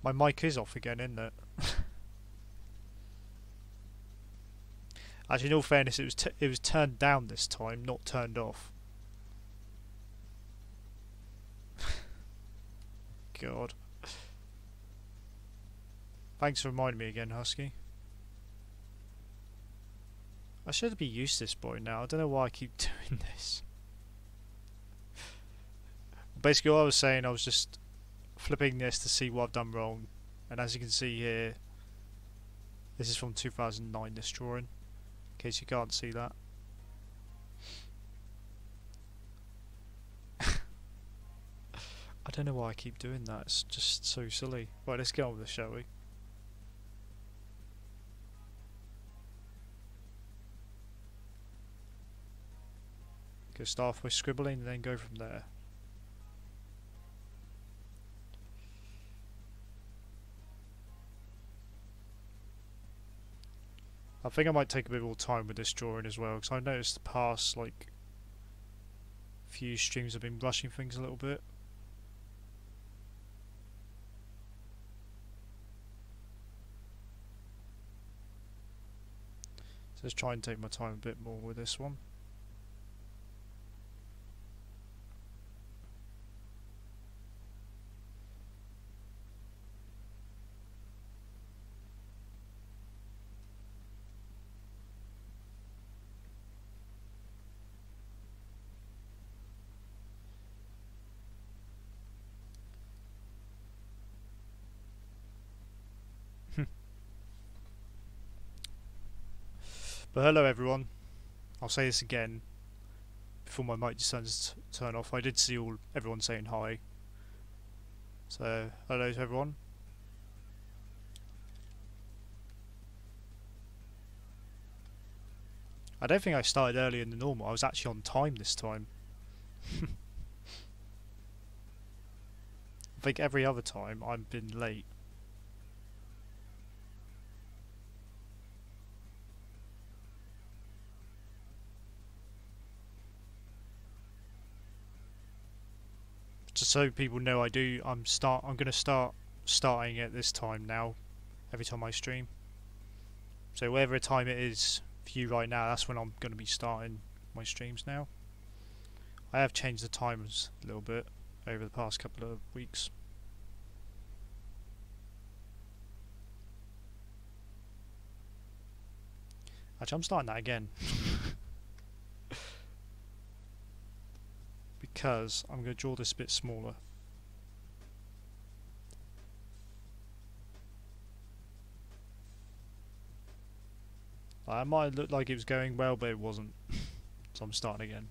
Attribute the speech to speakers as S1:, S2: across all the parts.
S1: My mic is off again, isn't it? Actually, in all fairness, it was turned down this time, not turned off. God. Thanks for reminding me again, Husky. I should be used to this boy now. I don't know why I keep doing this. Basically, all I was saying, I was just flipping this to see what I've done wrong. And as you can see here, this is from 2009, this drawing. In case you can't see that. I don't know why I keep doing that. It's just so silly. Right, let's get on with this, shall we? Go start off with scribbling and then go from there. I think I might take a bit more time with this drawing as well, because I noticed the past like few streams have been rushing things a little bit. So let's try and take my time a bit more with this one. But hello everyone, I'll say this again before my mic decides to turn off. I did see everyone saying hi, so hello to everyone. I don't think I started earlier than normal. I was actually on time this time. I think every other time I've been late. Just so people know, I'm gonna start starting at this time now, every time I stream. So whatever time it is for you right now, that's when I'm gonna be starting my streams now. I have changed the times a little bit over the past couple of weeks. Actually, I'm starting that again. Because I'm going to draw this a bit smaller. It might look like it was going well, but it wasn't. So I'm starting again.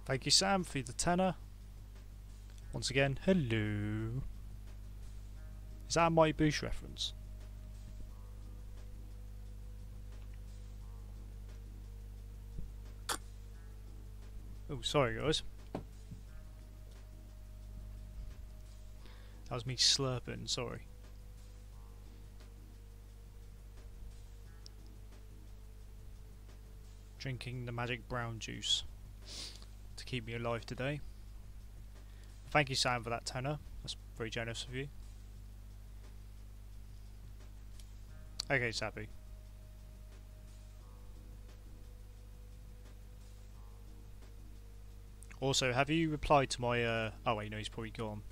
S1: Thank you, Sam, for the tenner. Once again, hello. Is that a Mighty Boosh reference? Oh, sorry guys. That was me slurping, sorry. Drinking the magic brown juice to keep me alive today. Thank you, Sam, for that tenner. That's very generous of you. Okay, Sappy. Also, have you replied to my oh wait, no, he's probably gone.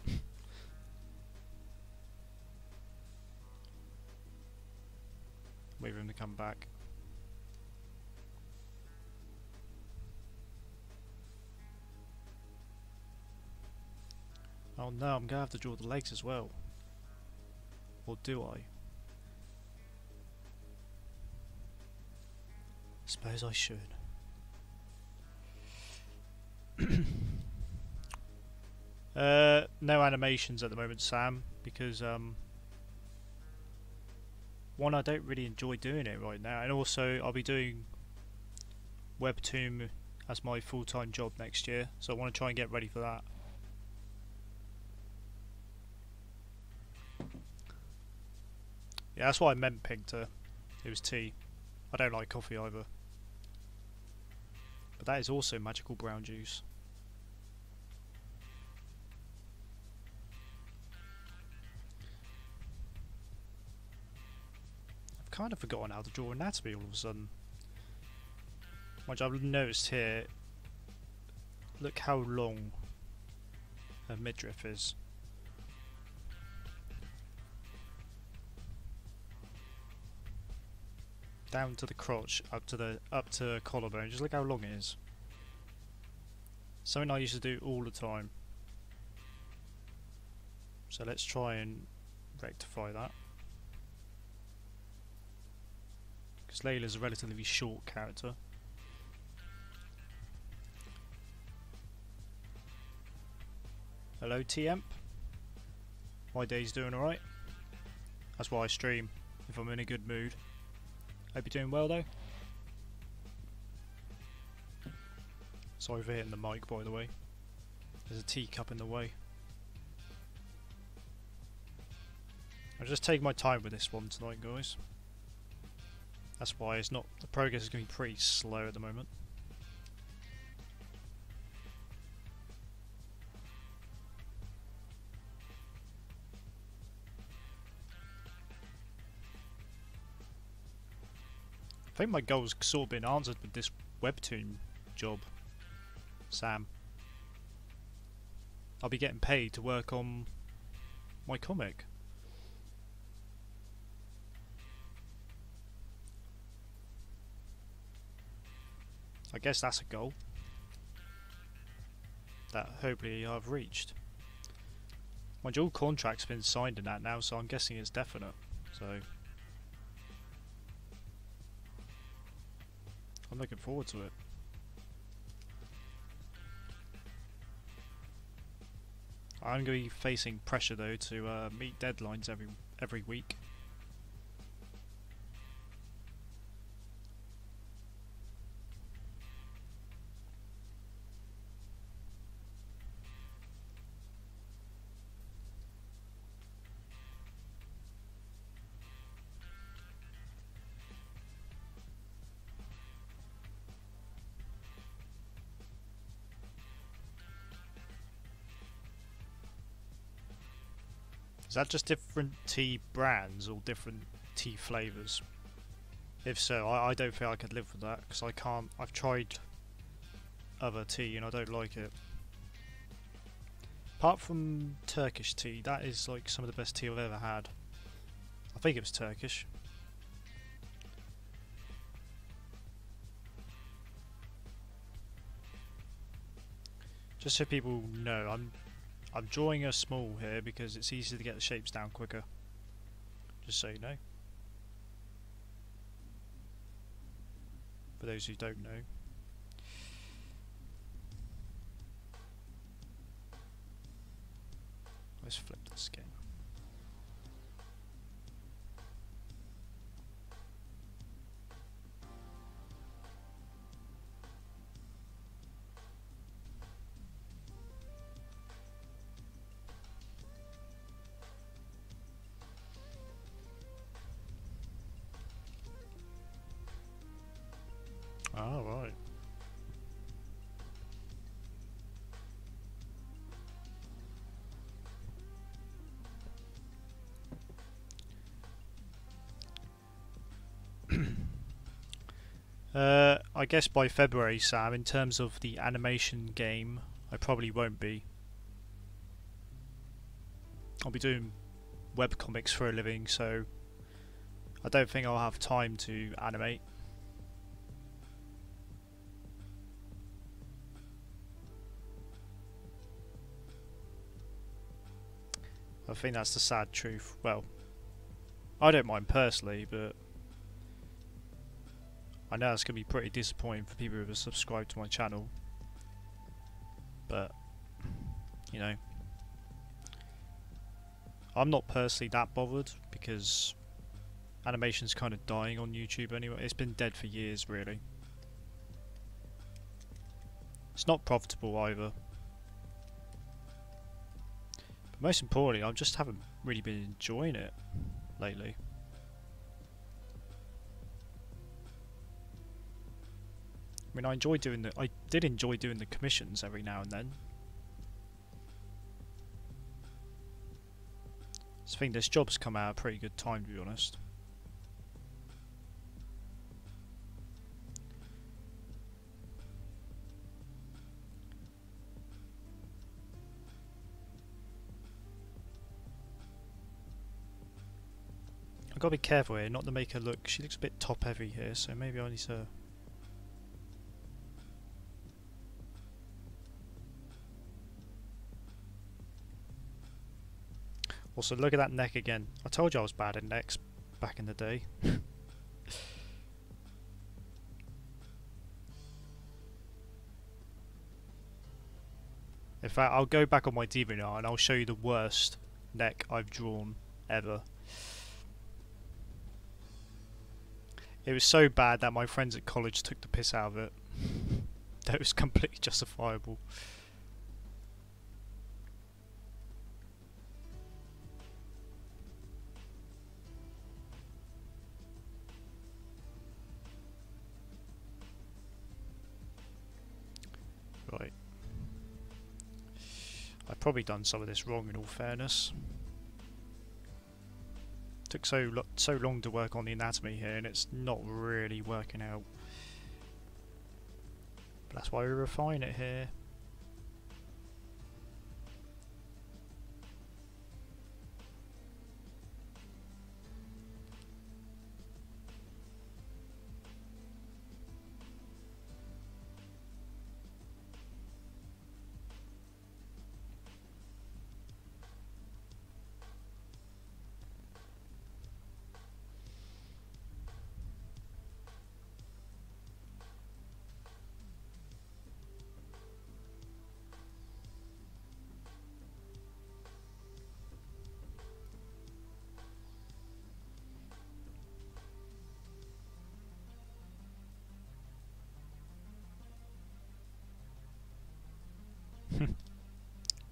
S1: Wait for him to come back. Oh no, I'm gonna have to draw the legs as well. Or do I? Suppose I should. No animations at the moment, Sam, because one, I don't really enjoy doing it right now, and also I'll be doing Webtoon as my full-time job next year, so I want to try and get ready for that. Yeah, that's what I meant, Pinkter. It was tea. I don't like coffee either. But that is also magical brown juice. I've kind of forgotten how to draw anatomy all of a sudden. Which I've noticed here, look how long her midriff is. Down to the crotch, up to collarbone. Just look how long it is. Something I used to do all the time. So let's try and rectify that. Because Layla's a relatively short character. Hello T-Amp. My day's doing alright. That's why I stream, if I'm in a good mood. Hope you're doing well though. Sorry for hitting the mic, by the way. There's a teacup in the way. I'll just take my time with this one tonight, guys. That's why it's not. The progress is going to be pretty slow at the moment. I think my goal's sort of been answered with this Webtoon job, Sam. I'll be getting paid to work on my comic. I guess that's a goal that hopefully I've reached. My dual contract's been signed in that now, so I'm guessing it's definite. So I'm looking forward to it. I'm going to be facing pressure though to meet deadlines every week. Is that just different tea brands or different tea flavours? If so, I don't think I could live with that, because I can't. I've tried other tea and I don't like it. Apart from Turkish tea, that is like some of the best tea I've ever had. I think it was Turkish. Just so people know, I'm drawing a small here because it's easier to get the shapes down quicker. Just so you know. For those who don't know. Let's flip this again. Oh, right. I guess by February, Sam, in terms of the animation game, I probably won't be. I'll be doing webcomics for a living, so I don't think I'll have time to animate. I think that's the sad truth. Well, I don't mind personally, but I know it's going to be pretty disappointing for people who have subscribed to my channel. But, you know, I'm not personally that bothered because animation's kind of dying on YouTube anyway. It's been dead for years, really. It's not profitable either. But most importantly, I just haven't really been enjoying it lately. I mean, I did enjoy doing the commissions every now and then. I think this job's come out at a pretty good time, to be honest. I've got to be careful here, not to make her look... She looks a bit top heavy here, so maybe I need to... Also, look at that neck again. I told you I was bad at necks back in the day. In fact, I'll go back on my DeviantArt and I'll show you the worst neck I've drawn ever. It was so bad that my friends at college took the piss out of it. That was completely justifiable. Right. I've probably done some of this wrong in all fairness. Took so long to work on the anatomy here and it's not really working out. But that's why we refine it here.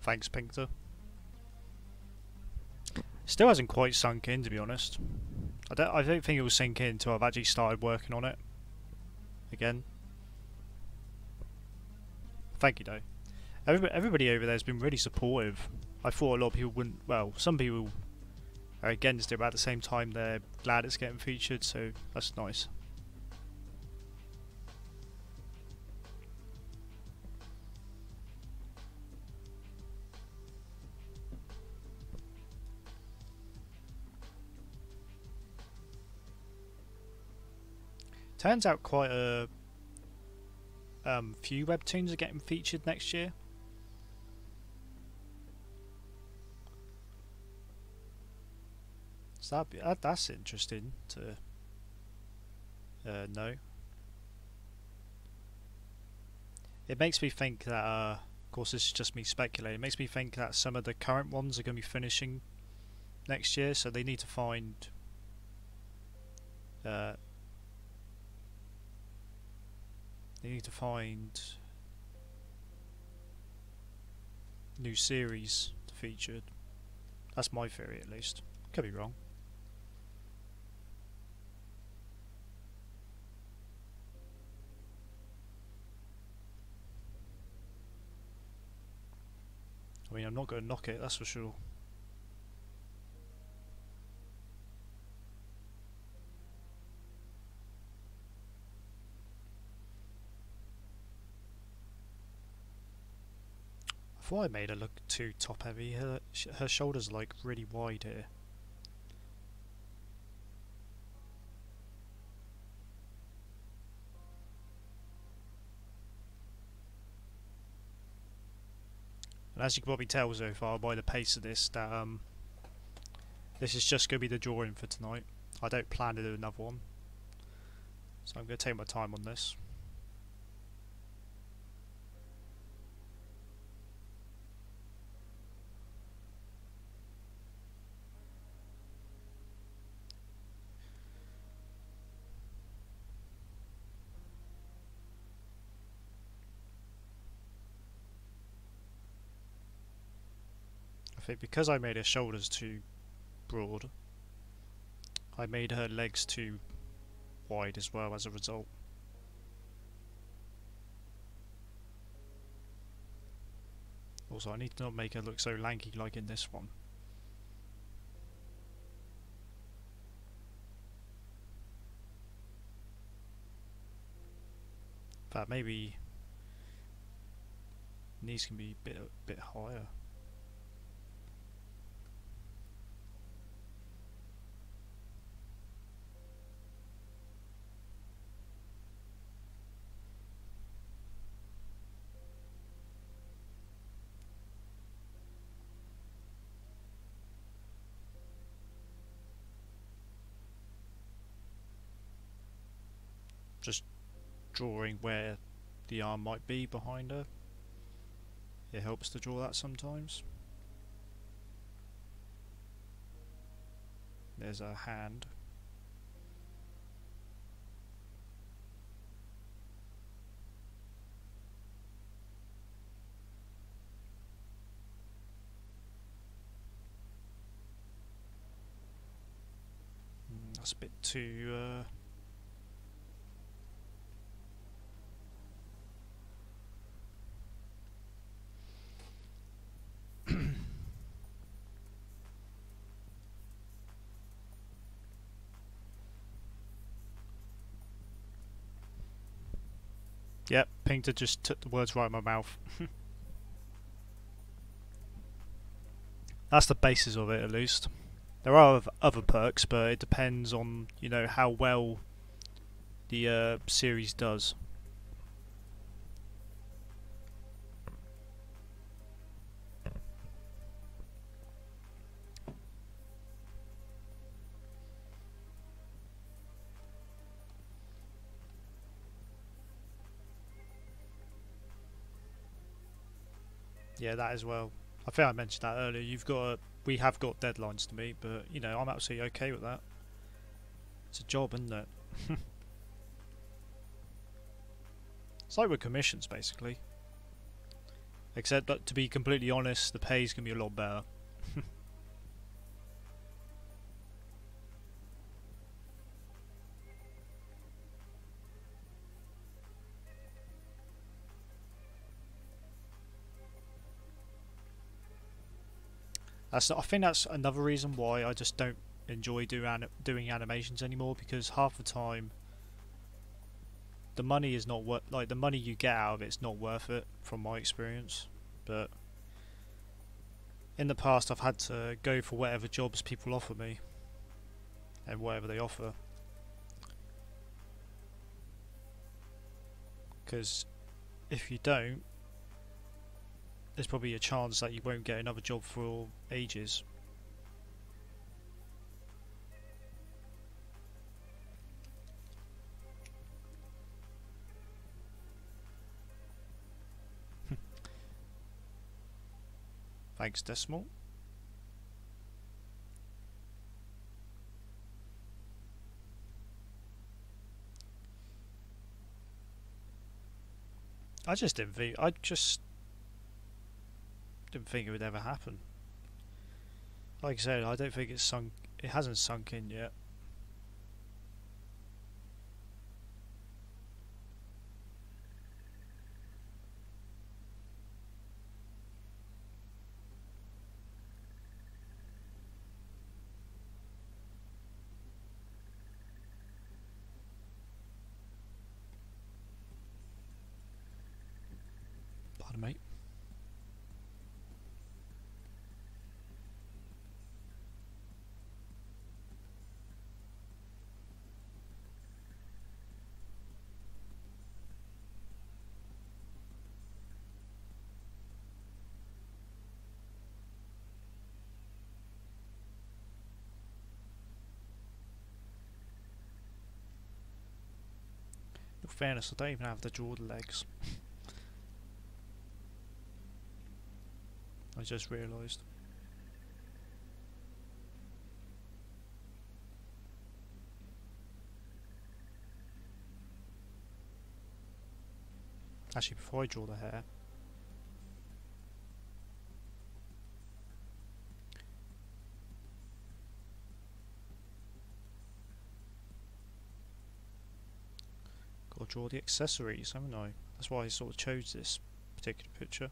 S1: Thanks, Pinkter. Still hasn't quite sunk in, to be honest. I don't think it will sink in until I've actually started working on it again. Thank you, though. Everybody over there has been really supportive. I thought a lot of people wouldn't. Well, some people are against it, but at the same time they're glad it's getting featured, so that's nice. Turns out quite a few webtoons are getting featured next year. So that's interesting to know. It makes me think that, of course this is just me speculating, it makes me think that some of the current ones are going to be finishing next year, so they need to find new series to feature. That's my theory, at least. Could be wrong. I mean, I'm not going to knock it, that's for sure. I thought I made her look too top heavy. Her shoulders are like really wide here. And as you can probably tell so far by the pace of this, that this is just going to be the drawing for tonight. I don't plan to do another one, so I'm going to take my time on this. think because I made her shoulders too broad, I made her legs too wide as well as a result. Also, I need to not make her look so lanky like in this one. In fact, maybe knees can be a bit higher. Just drawing where the arm might be behind her. It helps to draw that sometimes. There's a hand. That's a bit too Yep, Pinkter just took the words right out of my mouth. That's the basis of it, at least. There are other perks, but it depends on, you know, how well the series does. Yeah, that as well. I think I mentioned that earlier. We have got deadlines to meet, but you know, I'm absolutely okay with that. It's a job, isn't it? It's like with commissions, basically. Except that, to be completely honest, the pay's gonna be a lot better. I think that's another reason why I just don't enjoy doing animations anymore, because half the time the money is not the money you get out of it's not worth it from my experience. But in the past I've had to go for whatever jobs people offer me and whatever they offer, because if you don't, there's probably a chance that you won't get another job for ages. Thanks, Decimal. I just didn't think it would ever happen. Like I said, I don't think it hasn't sunk in yet. Pardon me. In fairness, I don't even have to draw the legs. I just realised. Actually, before I draw the hair, got to draw the accessories, haven't I? That's why I sort of chose this particular picture.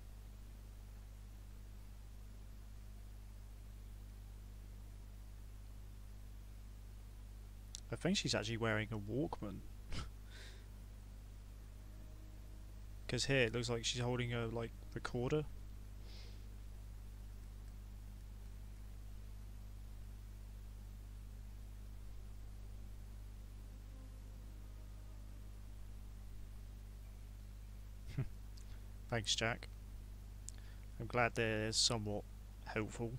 S1: I think she's actually wearing a Walkman. Because here it looks like she's holding a like recorder. Thanks, Jack. I'm glad they're somewhat helpful.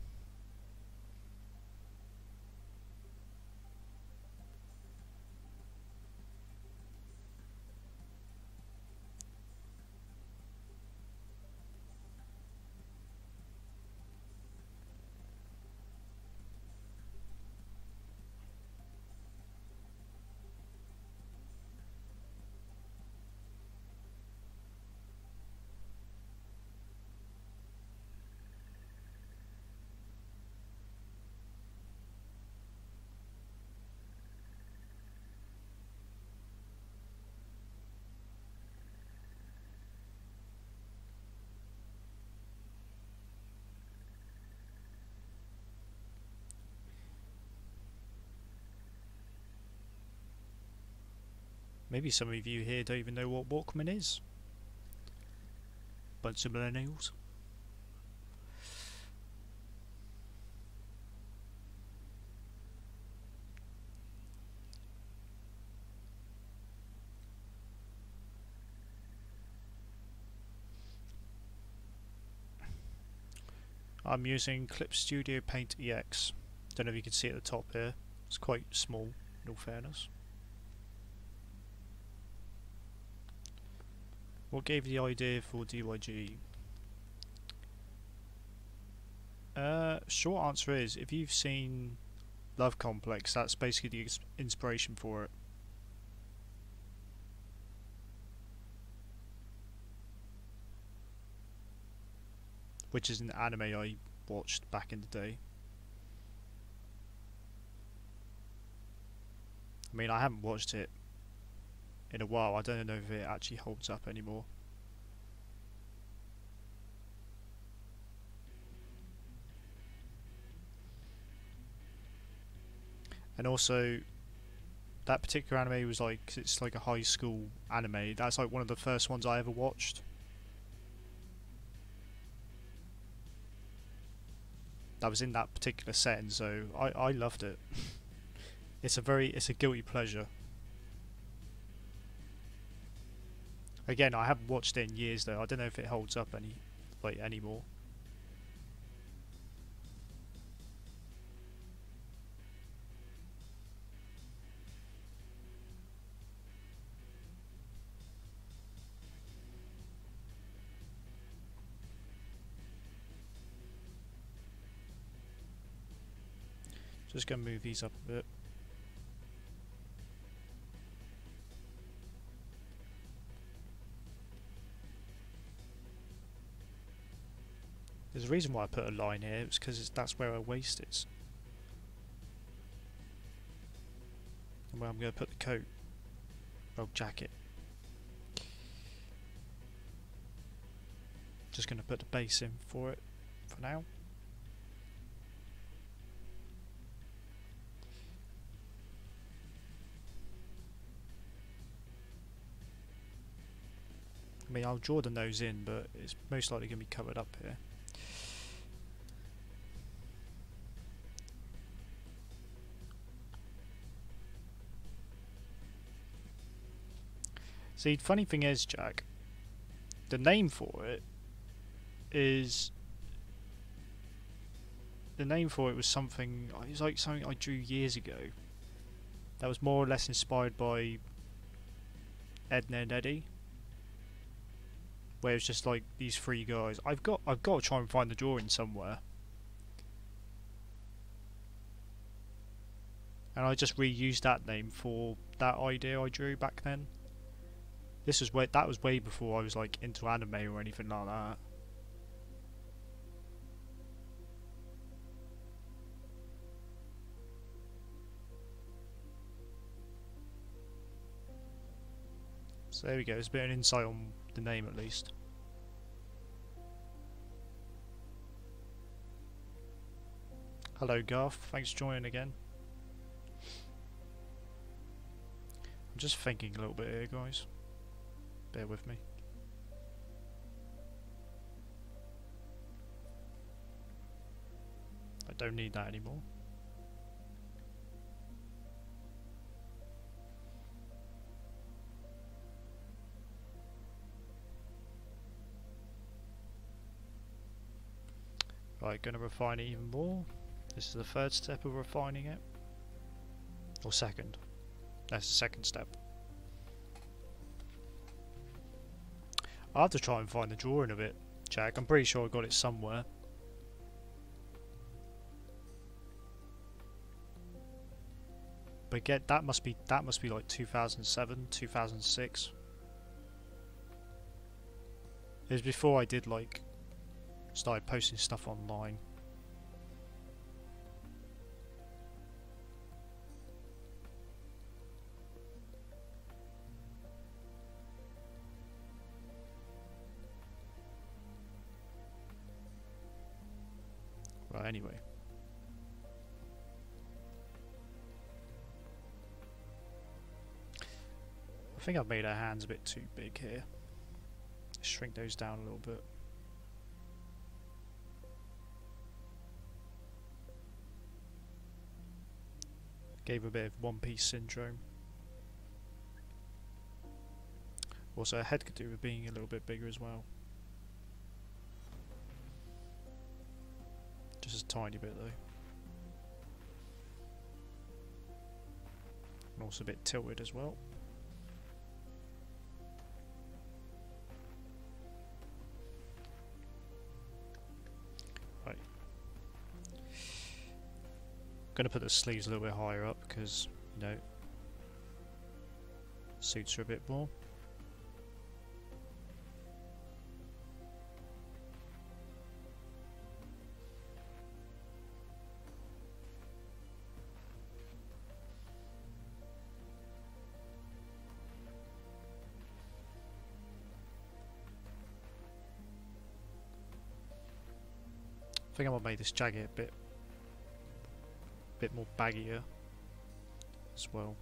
S1: Maybe some of you here don't even know what Walkman is. Bunch of millennials. I'm using Clip Studio Paint EX. Don't know if you can see at the top here. It's quite small, in all fairness. What gave you the idea for DYG? Short answer is, if you've seen Love Complex, that's basically the inspiration for it. Which is an anime I watched back in the day. I mean, I haven't watched it in a while. I don't know if it actually holds up anymore. And also, that particular anime was like, it's like a high school anime. That's like one of the first ones I ever watched. That was in that particular setting, so I loved it. It's a guilty pleasure. Again, I haven't watched it in years though. I don't know if it holds up anymore. Just gonna move these up a bit. There's a reason why I put a line here. It's because that's where our waist is, and where I'm going to put the coat, or jacket. Just going to put the base in for it for now. I mean, I'll draw the nose in, but it's most likely going to be covered up here. See, the funny thing is, Jack, the name for it is... The name for it was something... It was like something I drew years ago. That was more or less inspired by Edna and Eddie. Where it's just like these three guys. I've got to try and find the drawing somewhere. And I just reused that name for that idea I drew back then. That was way before I was like into anime or anything like that. So there we go, there's a bit of an insight on the name at least. Hello Garth, thanks for joining again. I'm just thinking a little bit here, guys. Bear with me. I don't need that anymore. Right, gonna refine it even more. This is the third step of refining it. Or second. That's the second step. I'll have to try and find the drawing of it, Jack. I'm pretty sure I got it somewhere. But that must be like 2007, 2006. It was before I did like started posting stuff online. Right, anyway. I think I've made our hands a bit too big here. Shrink those down a little bit. Gave a bit of One Piece syndrome. Also, a head could do with being a little bit bigger as well. Just a tiny bit though. And also a bit tilted as well. Right. Gonna put the sleeves a little bit higher up because, you know, suits her a bit more. I think I might make this jacket a bit more baggier as well.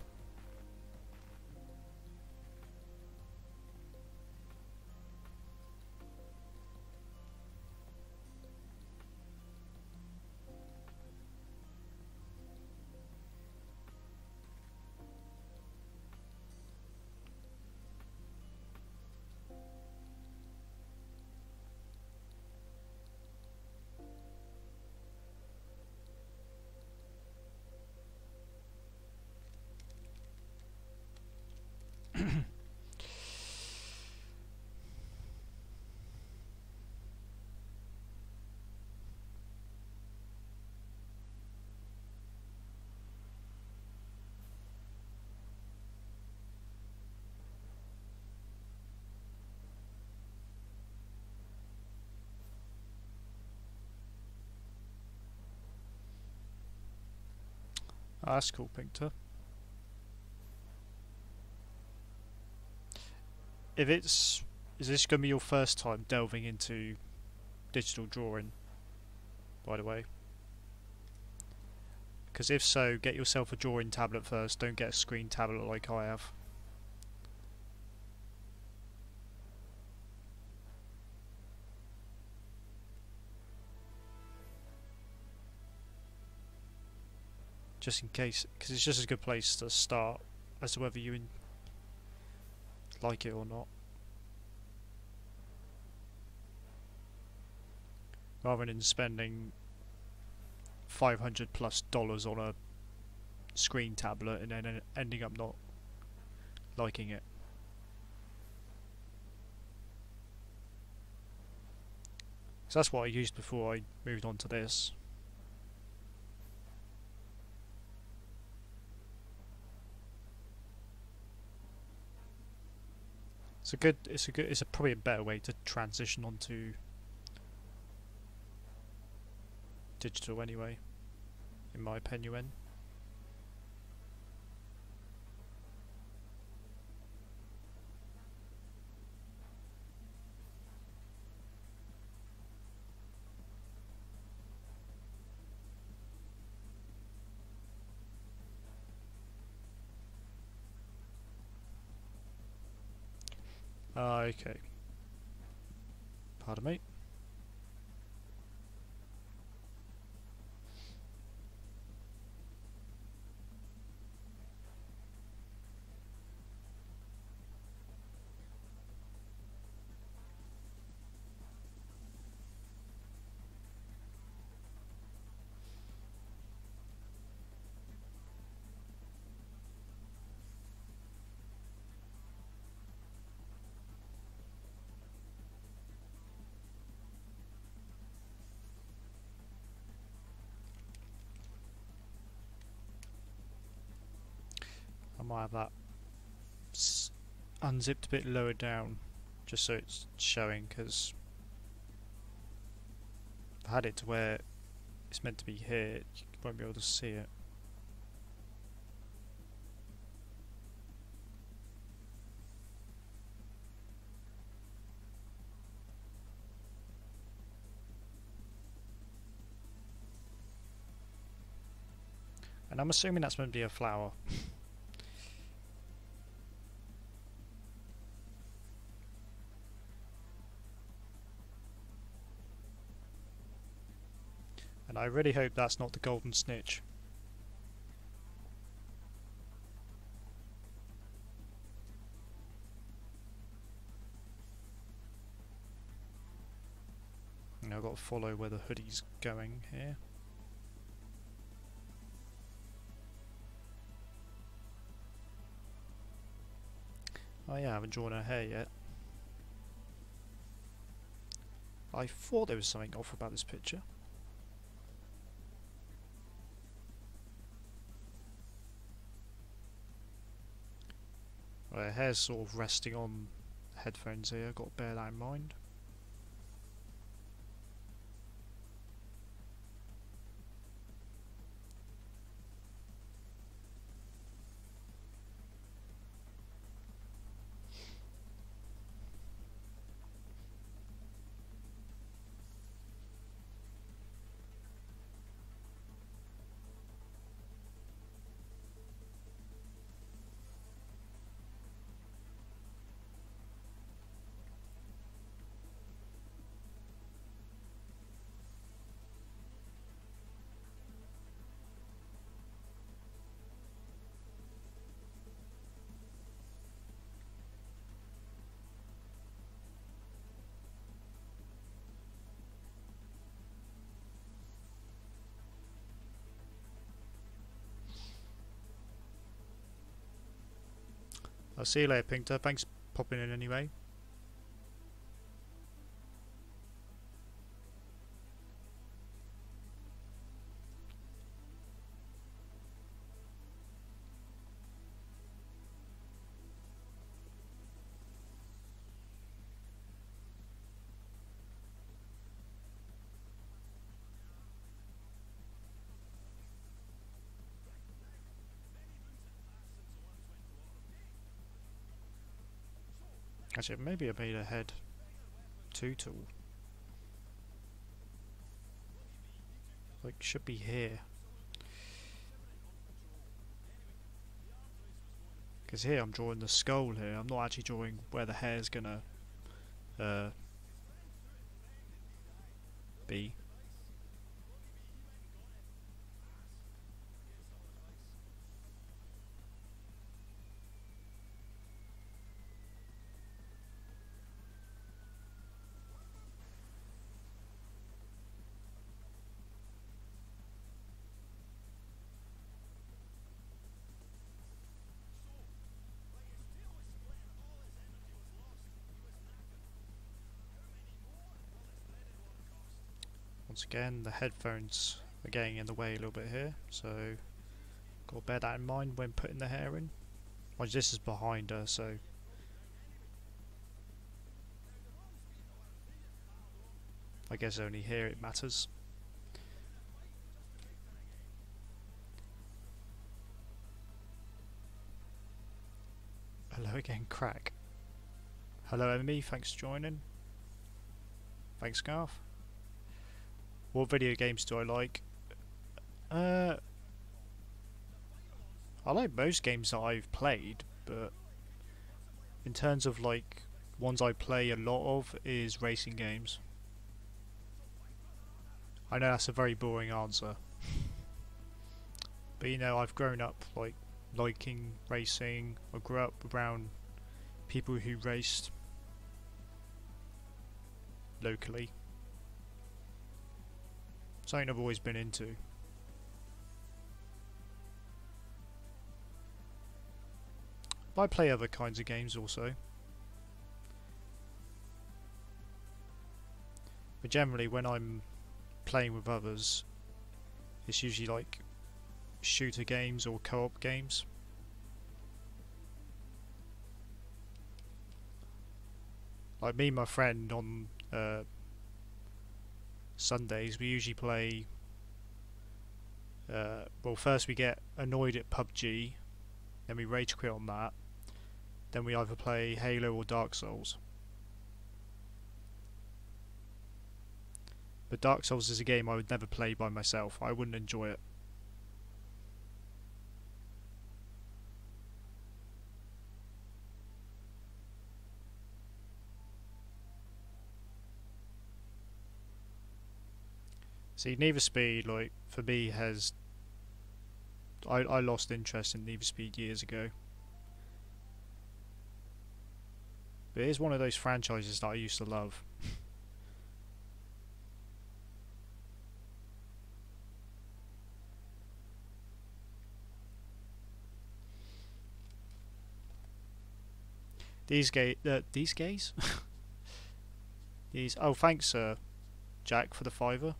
S1: Oh, that's cool, Pinkter. Is this going to be your first time delving into digital drawing, by the way? Because if so, get yourself a drawing tablet first, don't get a screen tablet like I have. Just in case, because it's just a good place to start as to whether you like it or not. Rather than spending $500+ on a screen tablet and then ending up not liking it. So that's what I used before I moved on to this. It's probably a better way to transition onto digital anyway, in my opinion. Okay. Pardon me. I might have that unzipped a bit lower down, just so it's showing, because I've had it to where it's meant to be here, you won't be able to see it. And I'm assuming that's meant to be a flower. And I really hope that's not the golden snitch. And I've got to follow where the hoodie's going here. Oh yeah, I haven't drawn her hair yet. I thought there was something off about this picture. Well, her hair's sort of resting on headphones here, I've got to bear that in mind. I'll see you later, Pinkter. Thanks for popping in anyway. Actually, maybe I made a head too tall. Like, should be here. Because here I'm drawing the skull here, I'm not actually drawing where the hair's gonna be. Once again, the headphones are getting in the way a little bit here, so got to bear that in mind when putting the hair in. Well, this is behind her, so I guess only here it matters. Hello again, Crack. Hello, Emmy, thanks for joining. Thanks, Scarf. What video games do I like? I like most games that I've played, but in terms of like ones I play a lot of is racing games. I know that's a very boring answer. But you know, I've grown up like liking racing. I grew up around people who raced locally. Something I've always been into. But I play other kinds of games also. But generally when I'm playing with others, it's usually like shooter games or co-op games. Like me and my friend on Sundays, we usually play well, first we get annoyed at PUBG, then we rage quit on that, then we either play Halo or Dark Souls. But Dark Souls is a game I would never play by myself. I wouldn't enjoy it. See, Need for Speed, like, for me has... I lost interest in Need for Speed years ago. But it is one of those franchises that I used to love. These gays? These... Oh, thanks, Jack, for the $5.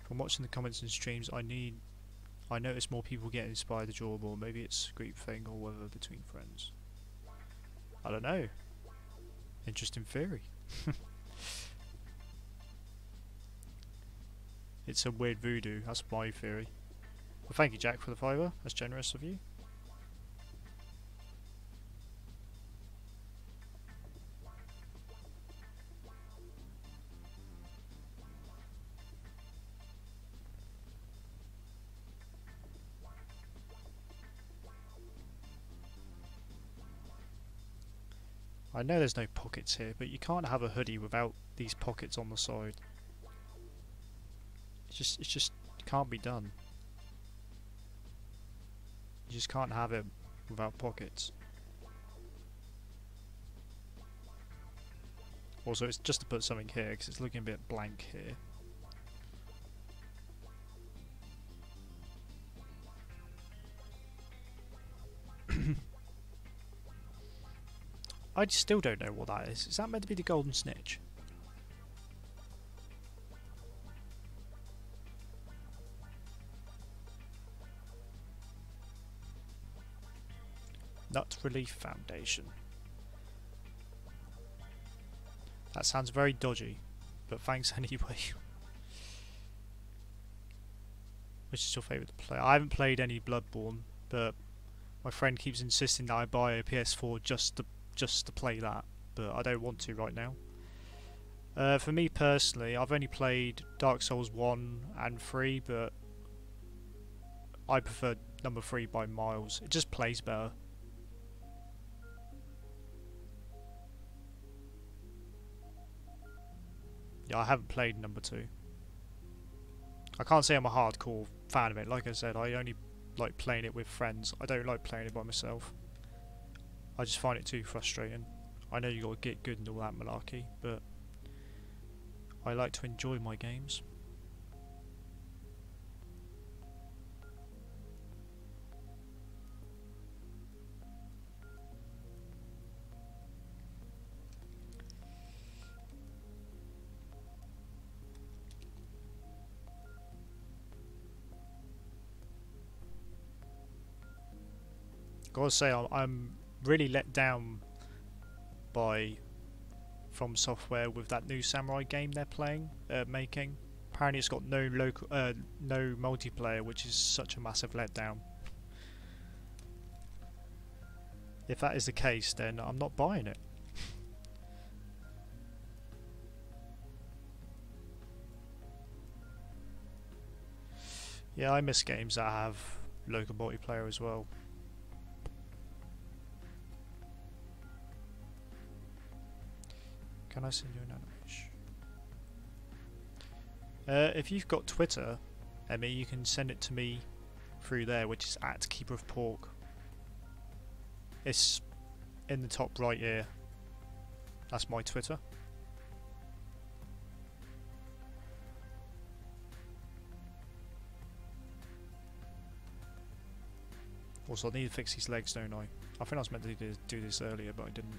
S1: From watching the comments and streams, I notice more people get inspired to draw more. Maybe it's a group thing or whether between friends. I don't know. Interesting theory. It's a weird voodoo. That's my theory. Well, thank you, Jack, for the $5. That's generous of you. I know there's no pockets here, but you can't have a hoodie without these pockets on the side. It just can't be done. You just can't have it without pockets. Also, it's just to put something here because it's looking a bit blank here. I still don't know what that is. Is that meant to be the golden snitch? Nut Relief Foundation. That sounds very dodgy, but thanks anyway. Which is your favourite to play? I haven't played any Bloodborne, but my friend keeps insisting that I buy a PS4 just to play that, but I don't want to right now. For me personally, I've only played Dark Souls 1 and 3, but I prefer number 3 by miles. It just plays better. Yeah, I haven't played number 2. I can't say I'm a hardcore fan of it. Like I said, I only like playing it with friends. I don't like playing it by myself. I just find it too frustrating. I know you gotta get good and all that malarkey, but I like to enjoy my games. Gotta say, I'm really let down by From Software with that new Samurai game they're making. Apparently it's got no multiplayer, which is such a massive letdown. If that is the case, then I'm not buying it. Yeah, I miss games that have local multiplayer as well. Can I send you an animation? If you've got Twitter, Emmy, you can send it to me through there, which is at KeeperOfPork. It's in the top right here. That's my Twitter. Also, I need to fix these legs, don't I? I think I was meant to do this earlier, but I didn't.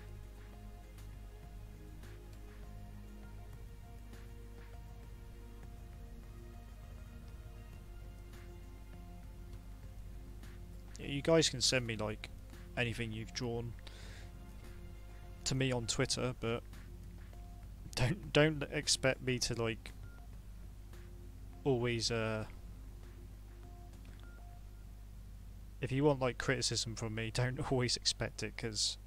S1: Yeah, you guys can send me like anything you've drawn to me on Twitter, but don't expect me to like always if you want like criticism from me, don't always expect it, because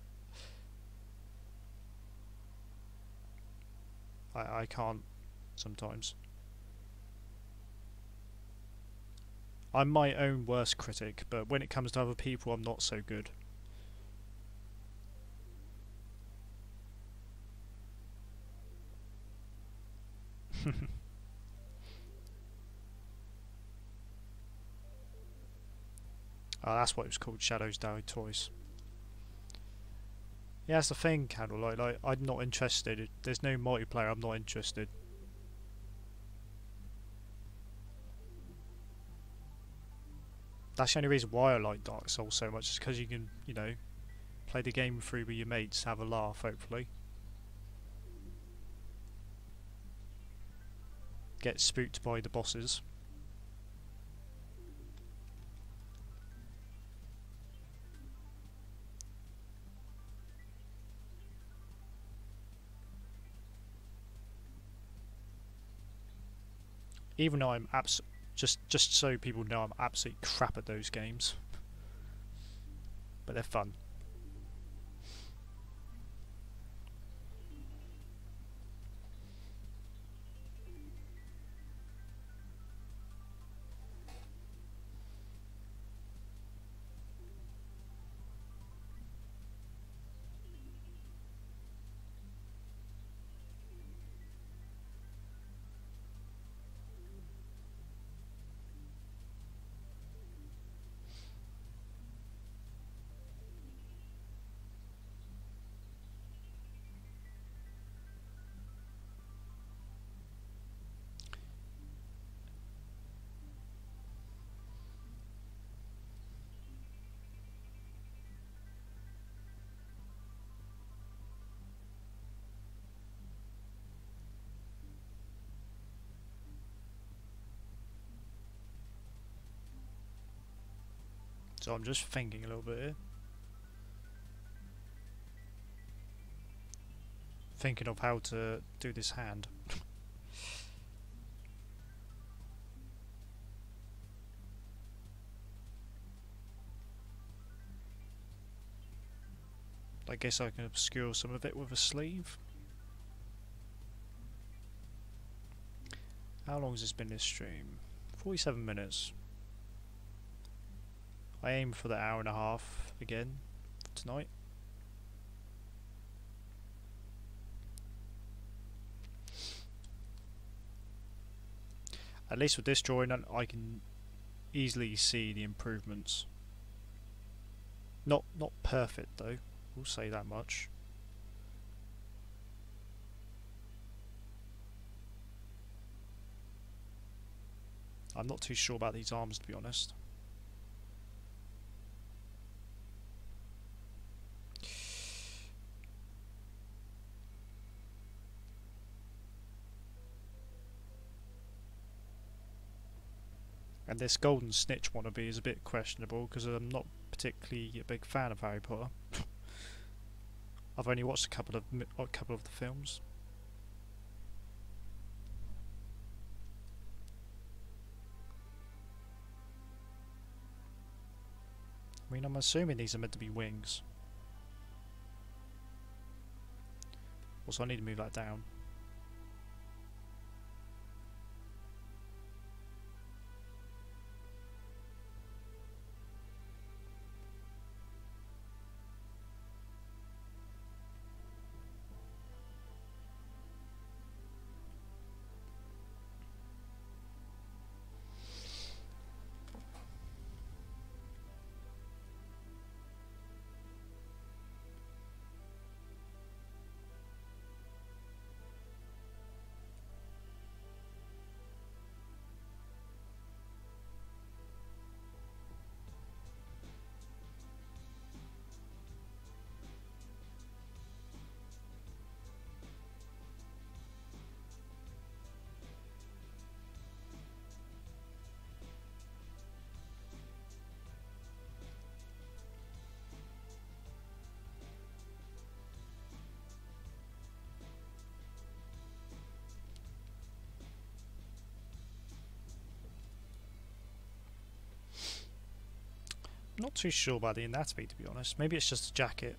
S1: I can't sometimes. I'm my own worst critic, but when it comes to other people, I'm not so good. Oh, that's what it was called, Shadows Die Toys. Yeah, that's the thing, Candlelight. Like, I'm not interested. There's no multiplayer. I'm not interested. That's the only reason why I like Dark Souls so much, is because you can, you know, play the game through with your mates, have a laugh, hopefully. Get spooked by the bosses. Even though I'm just so people know, I'm absolutely crap at those games, but they're fun. So I'm just thinking a little bit here. Thinking of how to do this hand. I guess I can obscure some of it with a sleeve. How long has this been, this stream? 47 minutes. I aim for the hour and a half again tonight. At least with this drawing, I can easily see the improvements. Not perfect though, we'll say that much. I'm not too sure about these arms, to be honest. And this golden snitch wannabe is a bit questionable, because I'm not particularly a big fan of Harry Potter. I've only watched a couple of the films. I mean, I'm assuming these are meant to be wings. Also, I need to move that down. Not too sure about the anatomy, to be honest. Maybe it's just a jacket.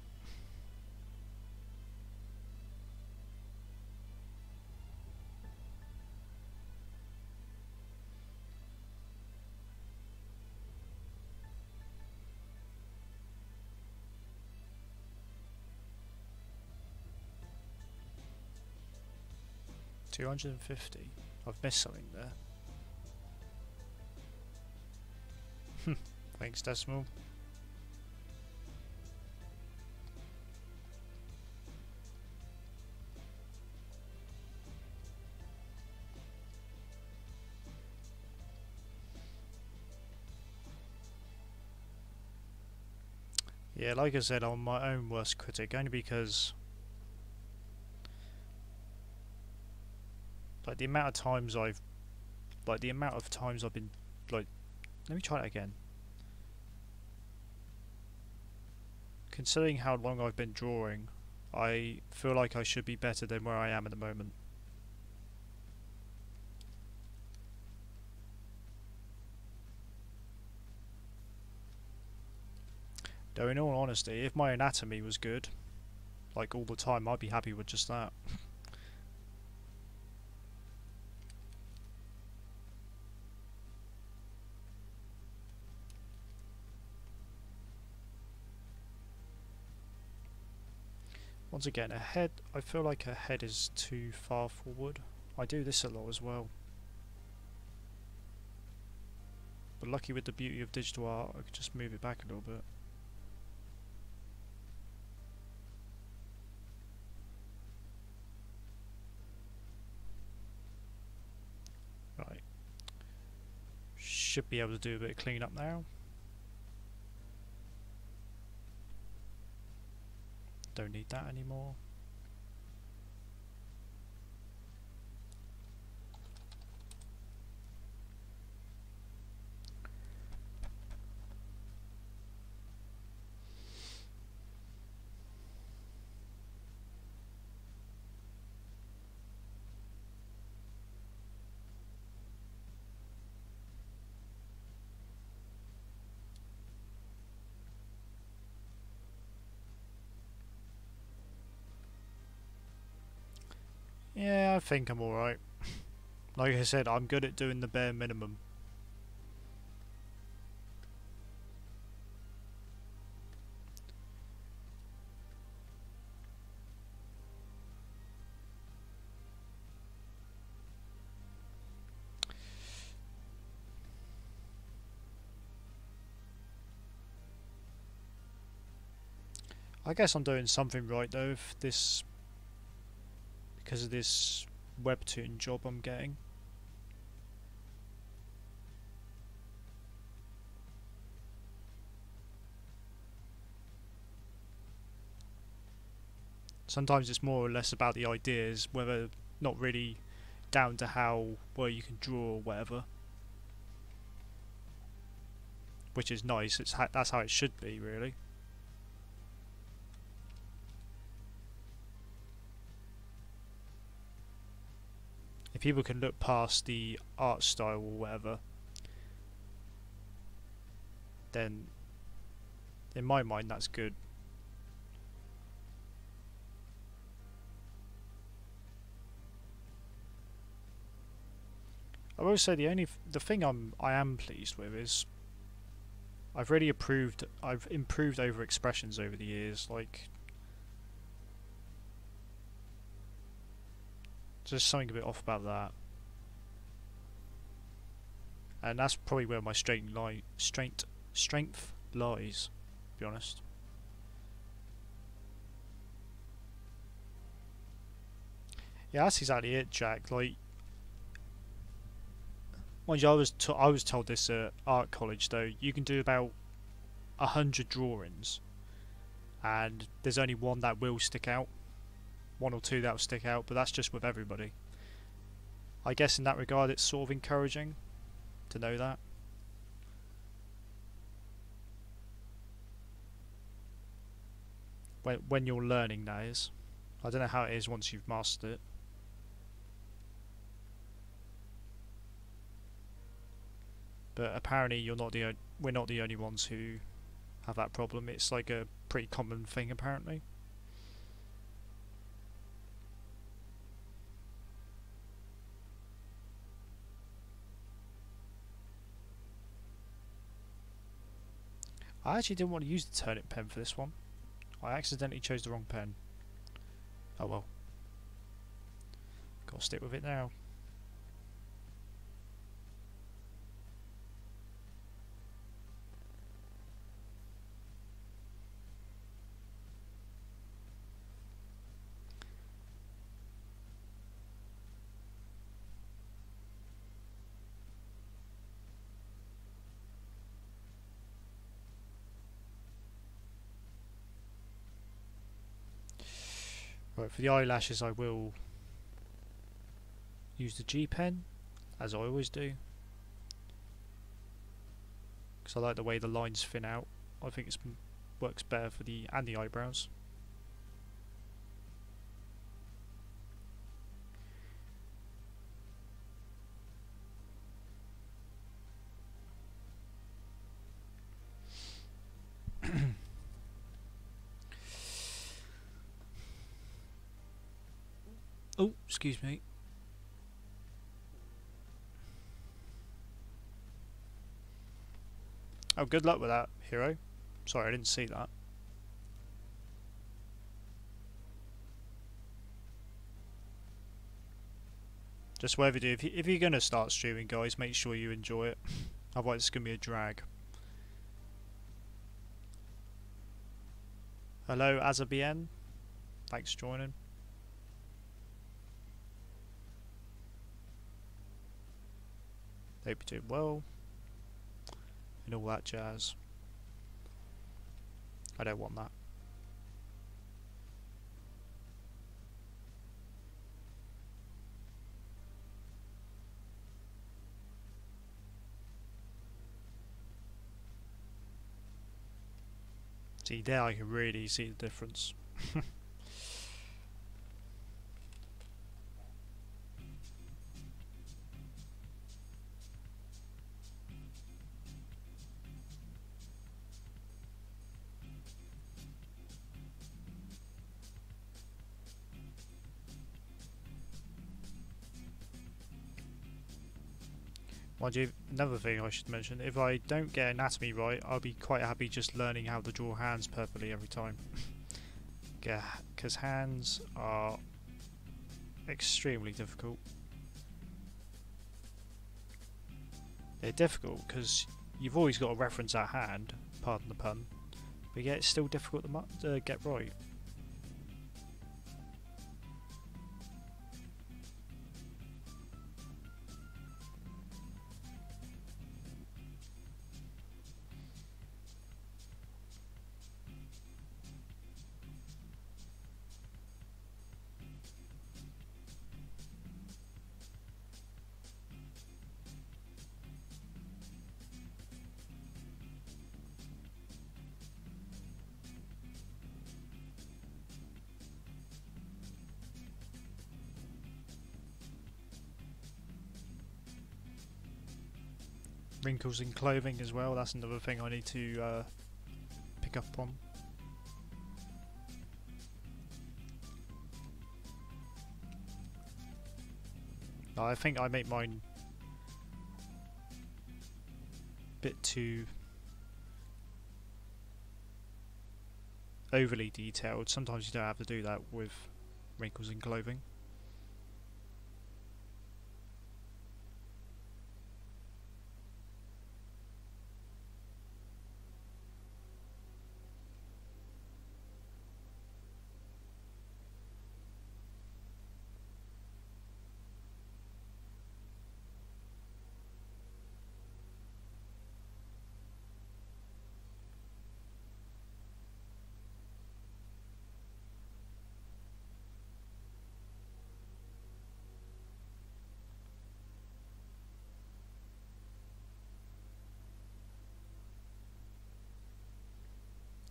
S1: $250. I've missed something there. Thanks, Decimal. Yeah, like I said, I'm my own worst critic, only because like the amount of times I've been like, let me try that again. Considering how long I've been drawing, I feel like I should be better than where I am at the moment. Though in all honesty, if my anatomy was good, like all the time, I'd be happy with just that. Once again, a head, I feel like a head is too far forward. I do this a lot as well. But lucky with the beauty of digital art, I could just move it back a little bit. Right. Should be able to do a bit of clean up now. Don't need that anymore. Yeah, I think I'm alright. Like I said, I'm good at doing the bare minimum. I guess I'm doing something right though, if this, because of this webtoon job I'm getting. Sometimes it's more or less about the ideas, whether not really down to how well you can draw or whatever. Which is nice, that's how it should be, really. If people can look past the art style or whatever, then in my mind that's good. I will say the thing I am pleased with is I've improved over expressions over the years, like there's something a bit off about that. And that's probably where my strength lies, to be honest. Yeah, that's exactly it, Jack. Like, mind you, I was told this at art college though. You can do about 100 drawings, and there's only one that will stick out, one or two that will stick out, but that's just with everybody. I guess in that regard, it's sort of encouraging to know that. When you're learning, that is. I don't know how it is once you've mastered it. But apparently we're not the only ones who have that problem. It's like a pretty common thing apparently. I actually didn't want to use the turnip pen for this one. I accidentally chose the wrong pen. Oh well. Gotta stick with it now. Right, for the eyelashes I will use the G pen, as I always do, because I like the way the lines thin out. I think it works better for the eyebrows. Oh, excuse me. Oh, good luck with that, hero. Sorry, I didn't see that. Just whatever you do, if you're going to start streaming, guys, make sure you enjoy it. Otherwise it's going to be a drag. Hello, Azabien. Thanks for joining. Hope you're doing well. And all that jazz. I don't want that. See, there I can really see the difference. Mind you, another thing I should mention, if I don't get anatomy right, I'll be quite happy just learning how to draw hands perfectly every time. Because hands are extremely difficult. They're difficult because you've always got to reference that hand, pardon the pun, but yet it's still difficult to get right. Wrinkles in clothing as well, that's another thing I need to pick up on. I think I make mine a bit too overly detailed. Sometimes you don't have to do that with wrinkles in clothing.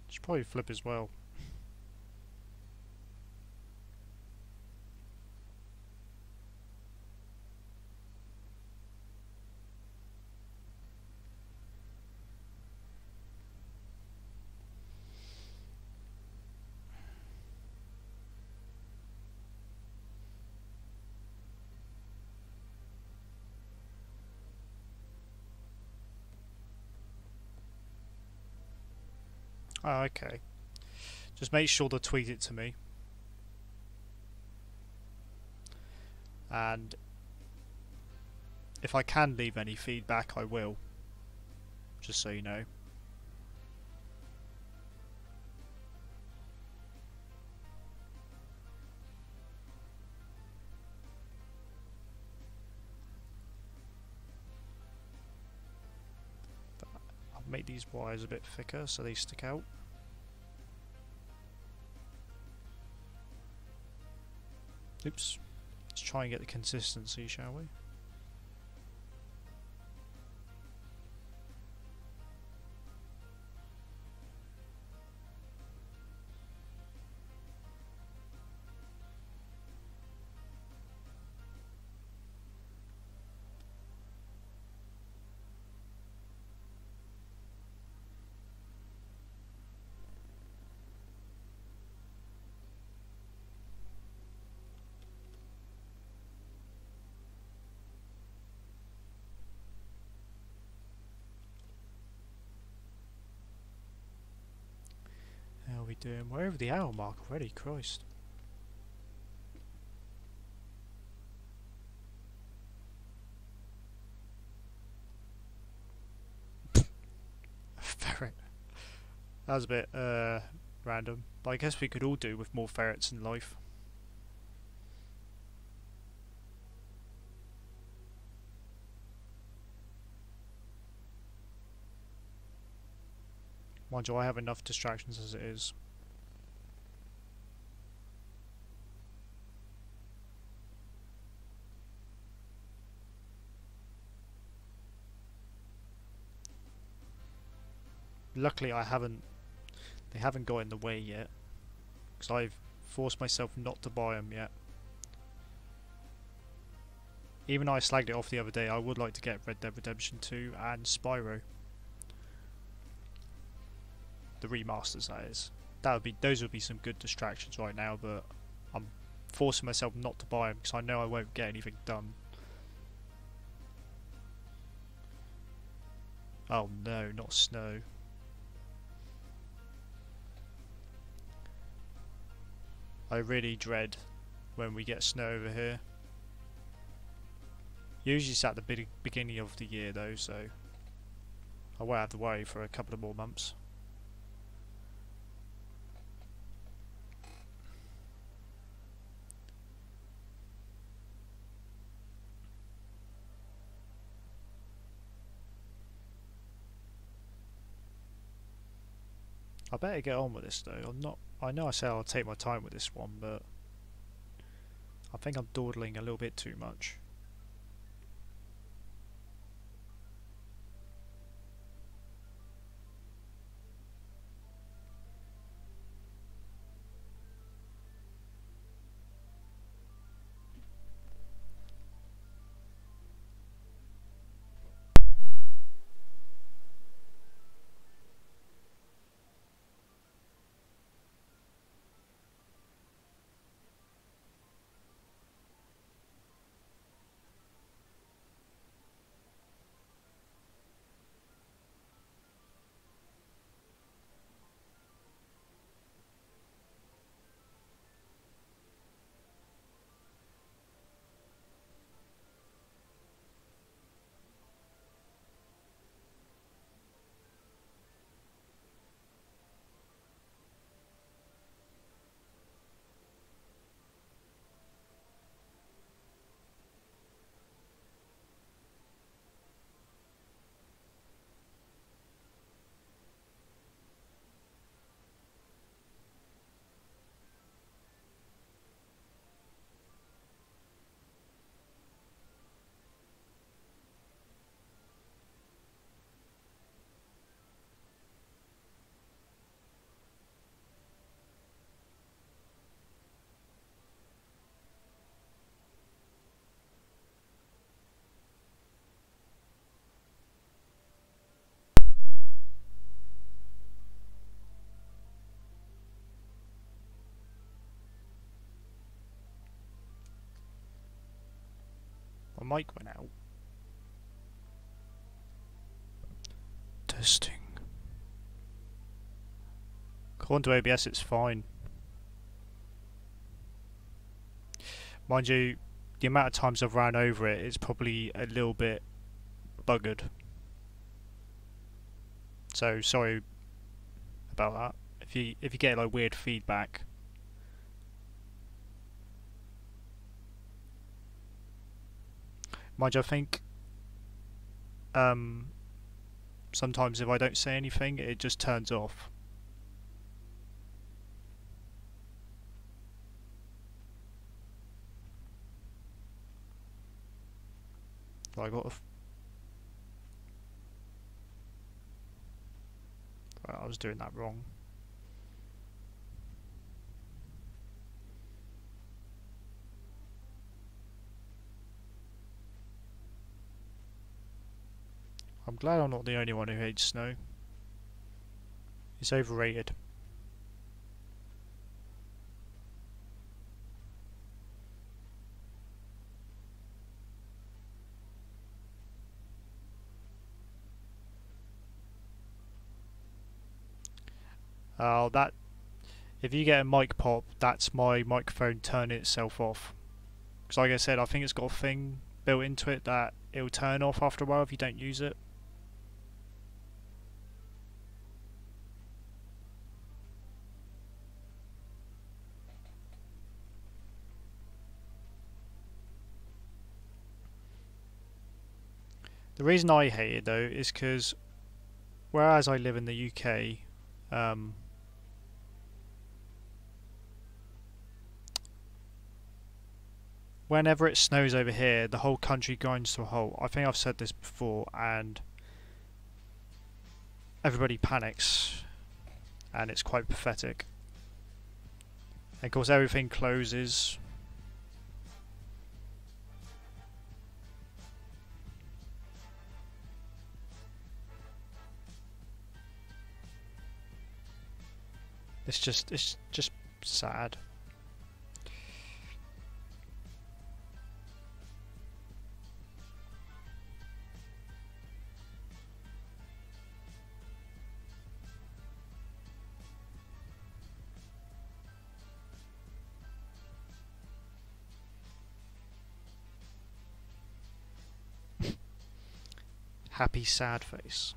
S1: Should probably flip as well. Oh, okay. Just make sure to tweet it to me. And if I can leave any feedback, I will. Just so you know. But I'll make these wires a bit thicker so they stick out. Oops. Let's try and get the consistency, shall we? How are we doing? We're over the hour mark already, Christ. Ferret. That was a bit random, but I guess we could all do with more ferrets in life. Mind you, I have enough distractions as it is. Luckily, they haven't got in the way yet, because I've forced myself not to buy them yet. Even though I slagged it off the other day, I would like to get Red Dead Redemption 2 and Spyro. The remasters, that is. Those would be some good distractions right now, but I'm forcing myself not to buy them because I know I won't get anything done. Oh no, not snow. I really dread when we get snow over here. Usually it's at the beginning of the year though, so I won't have to worry for a couple of more months. I better get on with this though. I know I say I'll take my time with this one, but I think I'm dawdling a little bit too much. My mic went out. Testing. According to OBS, it's fine. Mind you, the amount of times I've ran over it is probably a little bit buggered. So sorry about that. If you get like weird feedback. Mind you, I think sometimes if I don't say anything, it just turns off. I got I was doing that wrong. I'm glad I'm not the only one who hates snow. It's overrated. Oh, that... If you get a mic pop, that's my microphone turning itself off. Because like I said, I think it's got a thing built into it that it'll turn off after a while if you don't use it. The reason I hate it though is because whereas I live in the UK, whenever it snows over here, the whole country grinds to a halt. I think I've said this before, and everybody panics, and it's quite pathetic. And of course, everything closes. It's just sad. Happy sad face.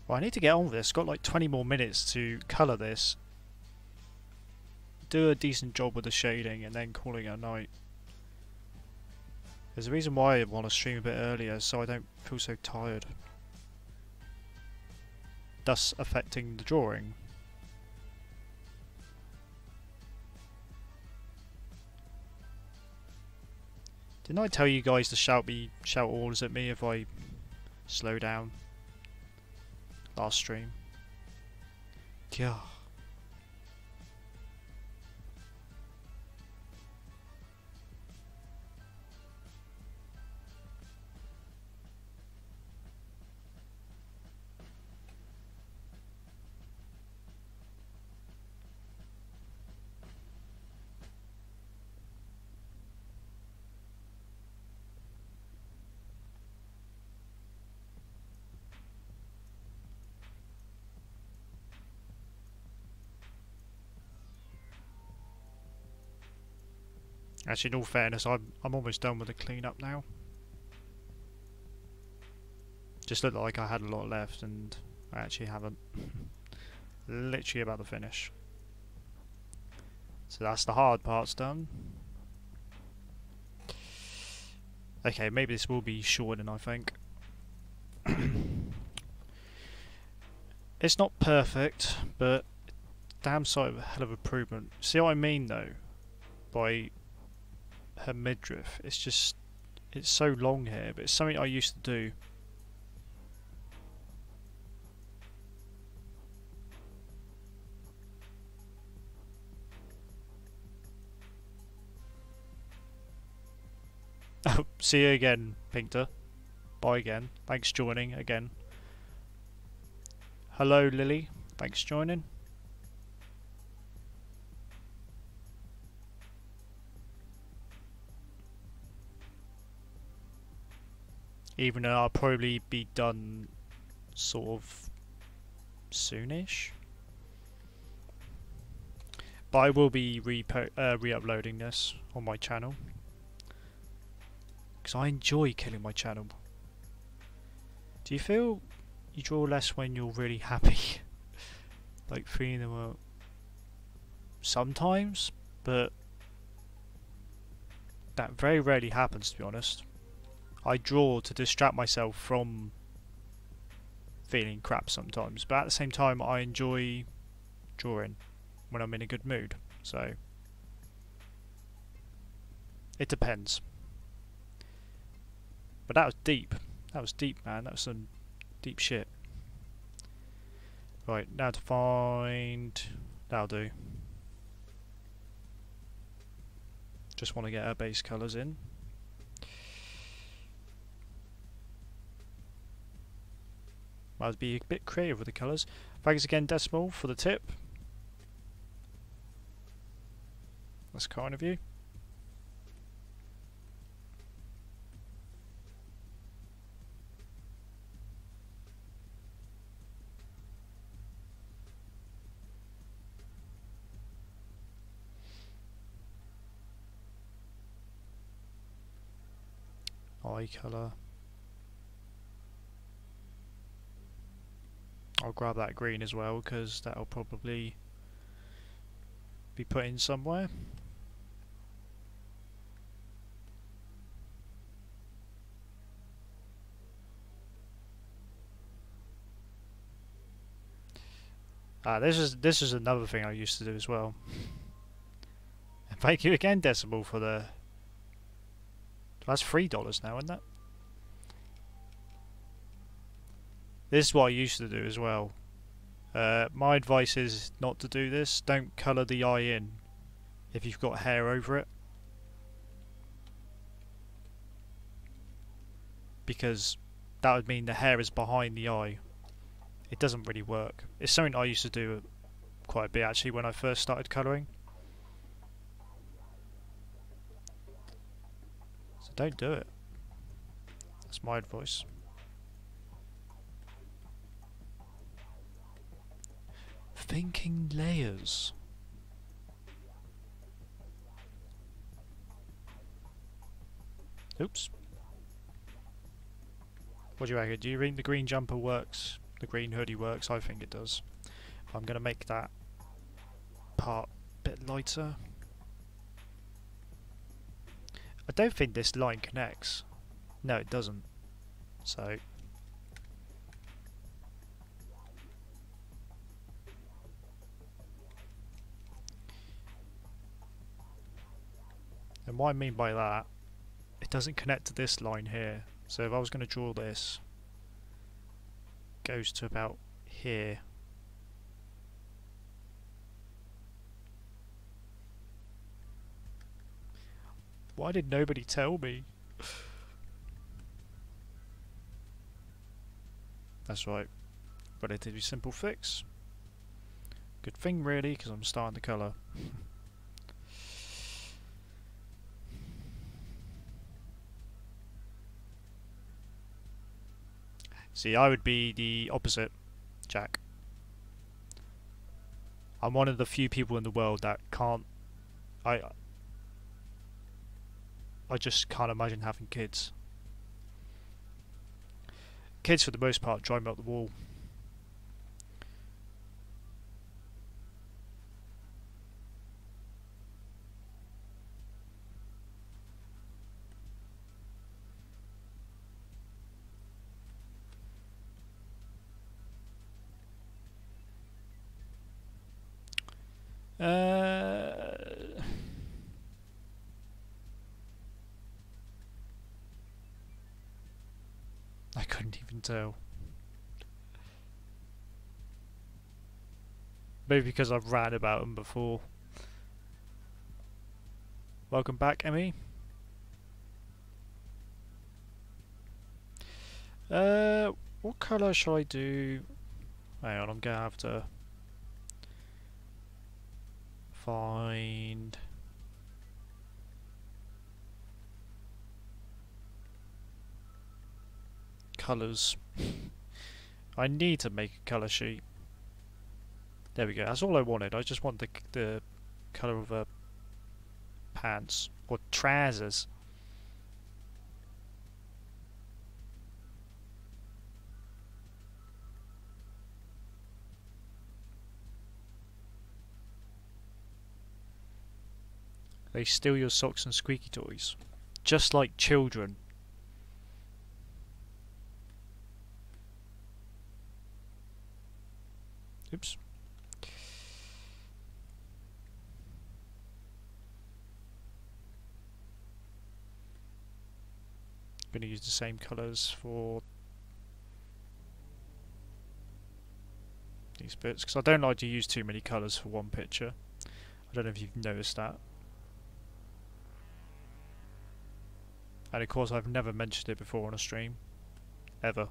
S1: Well, I need to get on with this. Got like 20 more minutes to colour this. Do a decent job with the shading and then calling it a night. There's a reason why I want to stream a bit earlier so I don't feel so tired. Thus affecting the drawing. Didn't I tell you guys to shout orders at me if I slow down? Last stream. Yeah. Actually, in all fairness, I'm almost done with the cleanup now. Just looked like I had a lot left, and I actually haven't. Literally about to finish. So that's the hard part's done. Okay, maybe this will be shorter than I think. It's not perfect, but damn sight of a hell of improvement. See what I mean though? By her midriff. It's so long here, but it's something I used to do. See you again, Pinkter. Bye again. Thanks for joining again. Hello, Lily. Thanks for joining. Even though I'll probably be done sort of soonish. But I will be re-uploading this on my channel. Because I enjoy killing my channel. Do you feel you draw less when you're really happy? Like feeling them out sometimes, but that very rarely happens, to be honest. I draw to distract myself from feeling crap sometimes, but at the same time I enjoy drawing when I'm in a good mood, so it depends. But that was deep. That was deep, man. That was some deep shit. Right, now to find... That'll do. Just want to get our base colours in. Might be a bit creative with the colours. Thanks again, Decimal, for the tip. That's kind of you. Eye colour. I'll grab that green as well because that'll probably be put in somewhere. This is another thing I used to do as well. And thank you again, Decimal, for the... That's $3 now, isn't it? This is what I used to do as well. My advice is not to do this. Don't colour the eye in if you've got hair over it. Because that would mean the hair is behind the eye. It doesn't really work. It's something I used to do quite a bit actually when I first started colouring. So don't do it. That's my advice. Thinking layers. Oops. What do you reckon? Do you think the green jumper works? The green hoodie works? I think it does. I'm going to make that part a bit lighter. I don't think this line connects. No, it doesn't. So... And what I mean by that, it doesn't connect to this line here. So if I was going to draw this, it goes to about here. Why did nobody tell me? That's right. Relatively simple fix. Good thing really, because I'm starting to colour. See, I would be the opposite, Jack. I'm one of the few people in the world that can't... I just can't imagine having kids. Kids, for the most part, drive me up the wall. I couldn't even tell. Maybe because I've ran about them before. Welcome back, Emmy. What colour shall I do? Hang on, I'm gonna have to find colours. I need to make a colour sheet. There we go. That's all I wanted. I just want the colour of her pants or trousers. They steal your socks and squeaky toys, just like children. Oops. I'm going to use the same colours for these bits because I don't like to use too many colours for one picture. I don't know if you've noticed that. And of course I've never mentioned it before on a stream. Ever.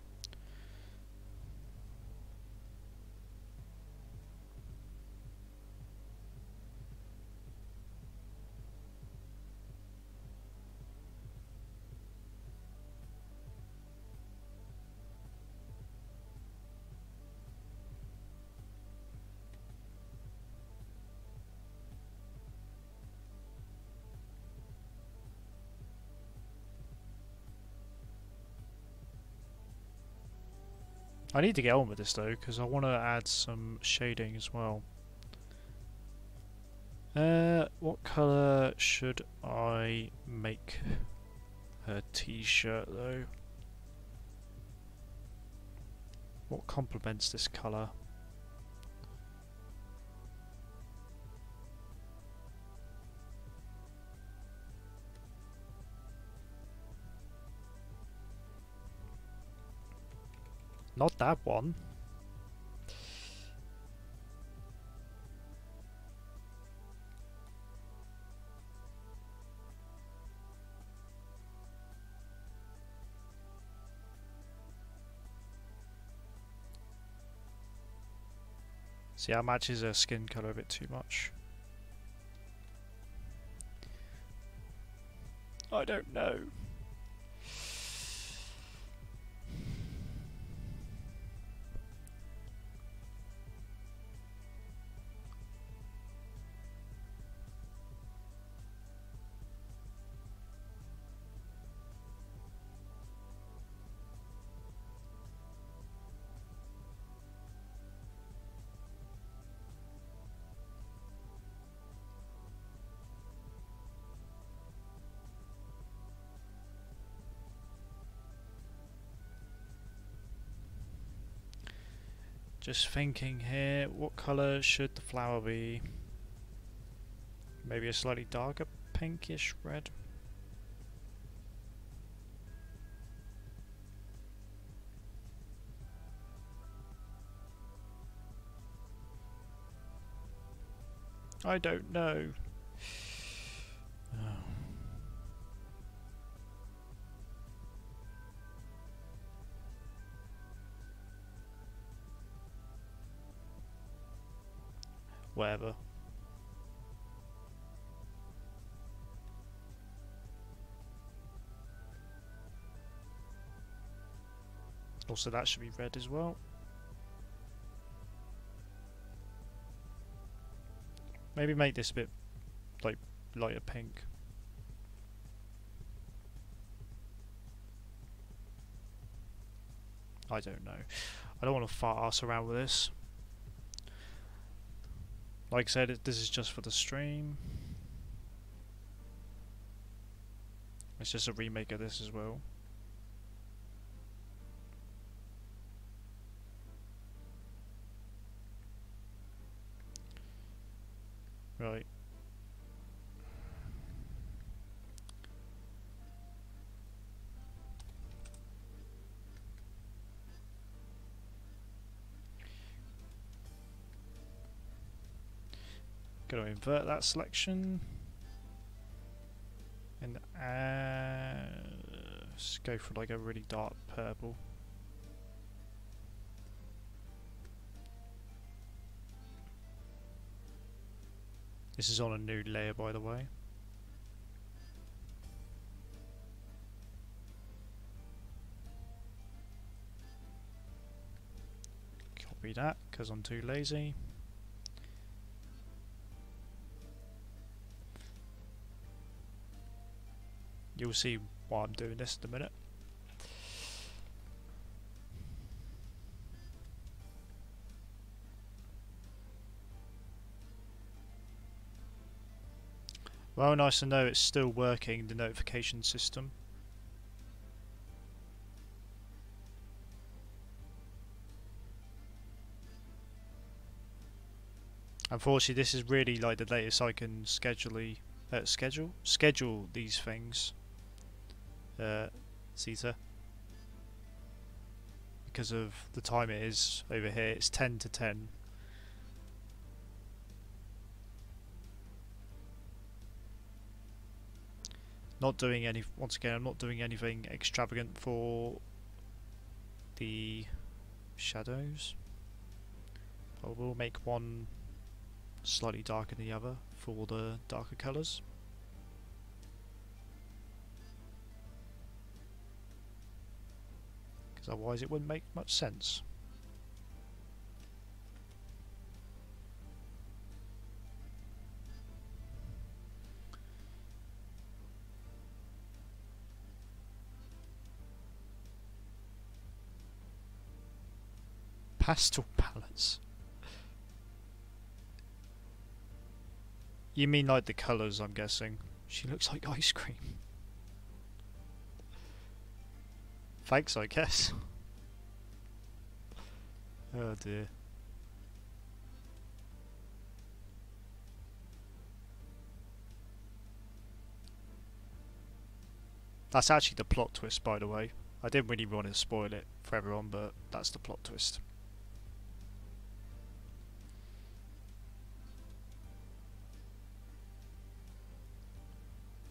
S1: I need to get on with this though, because I want to add some shading as well. What colour should I make her t-shirt though? What complements this colour? Not that one. See, that matches her skin colour a bit too much. I don't know. Just thinking here, what colour should the flower be? Maybe a slightly darker pinkish red? I don't know. Oh. Whatever. Also, that should be red as well. Maybe make this a bit like lighter pink. I don't know. I don't want to fart ass around with this. Like I said, this is just for the stream. It's just a remake of this as well. Right. Gonna invert that selection and let's go for like a really dark purple. This is on a new layer, by the way. Copy that, because I'm too lazy. You'll see why I'm doing this in a minute. Well, nice to know it's still working, the notification system. Unfortunately, this is really like the latest I can schedule these things. Caesar. Because of the time it is over here, it's 10 to 10. Not doing any, once again, I'm not doing anything extravagant for the shadows. I will make one slightly darker than the other for the darker colours. Because otherwise it wouldn't make much sense. Pastel palettes. You mean like the colours, I'm guessing. She looks like ice cream. Thanks, I guess. Oh dear. That's actually the plot twist, by the way. I didn't really want to spoil it for everyone, but that's the plot twist.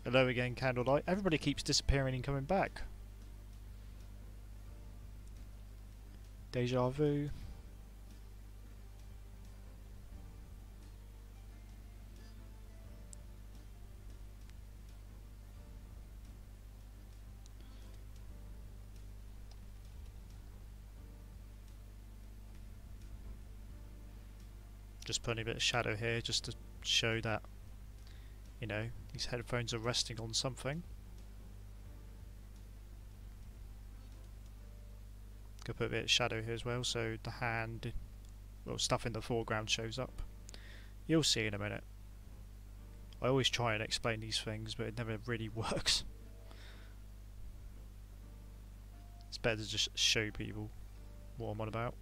S1: Hello again, Candlelight. Everybody keeps disappearing and coming back. Deja vu. Just putting a bit of shadow here just to show that, you know, these headphones are resting on something. Could put a bit of shadow here as well, so the hand, well, stuff in the foreground shows up. You'll see in a minute. I always try and explain these things, but it never really works. It's better to just show people what I'm on about.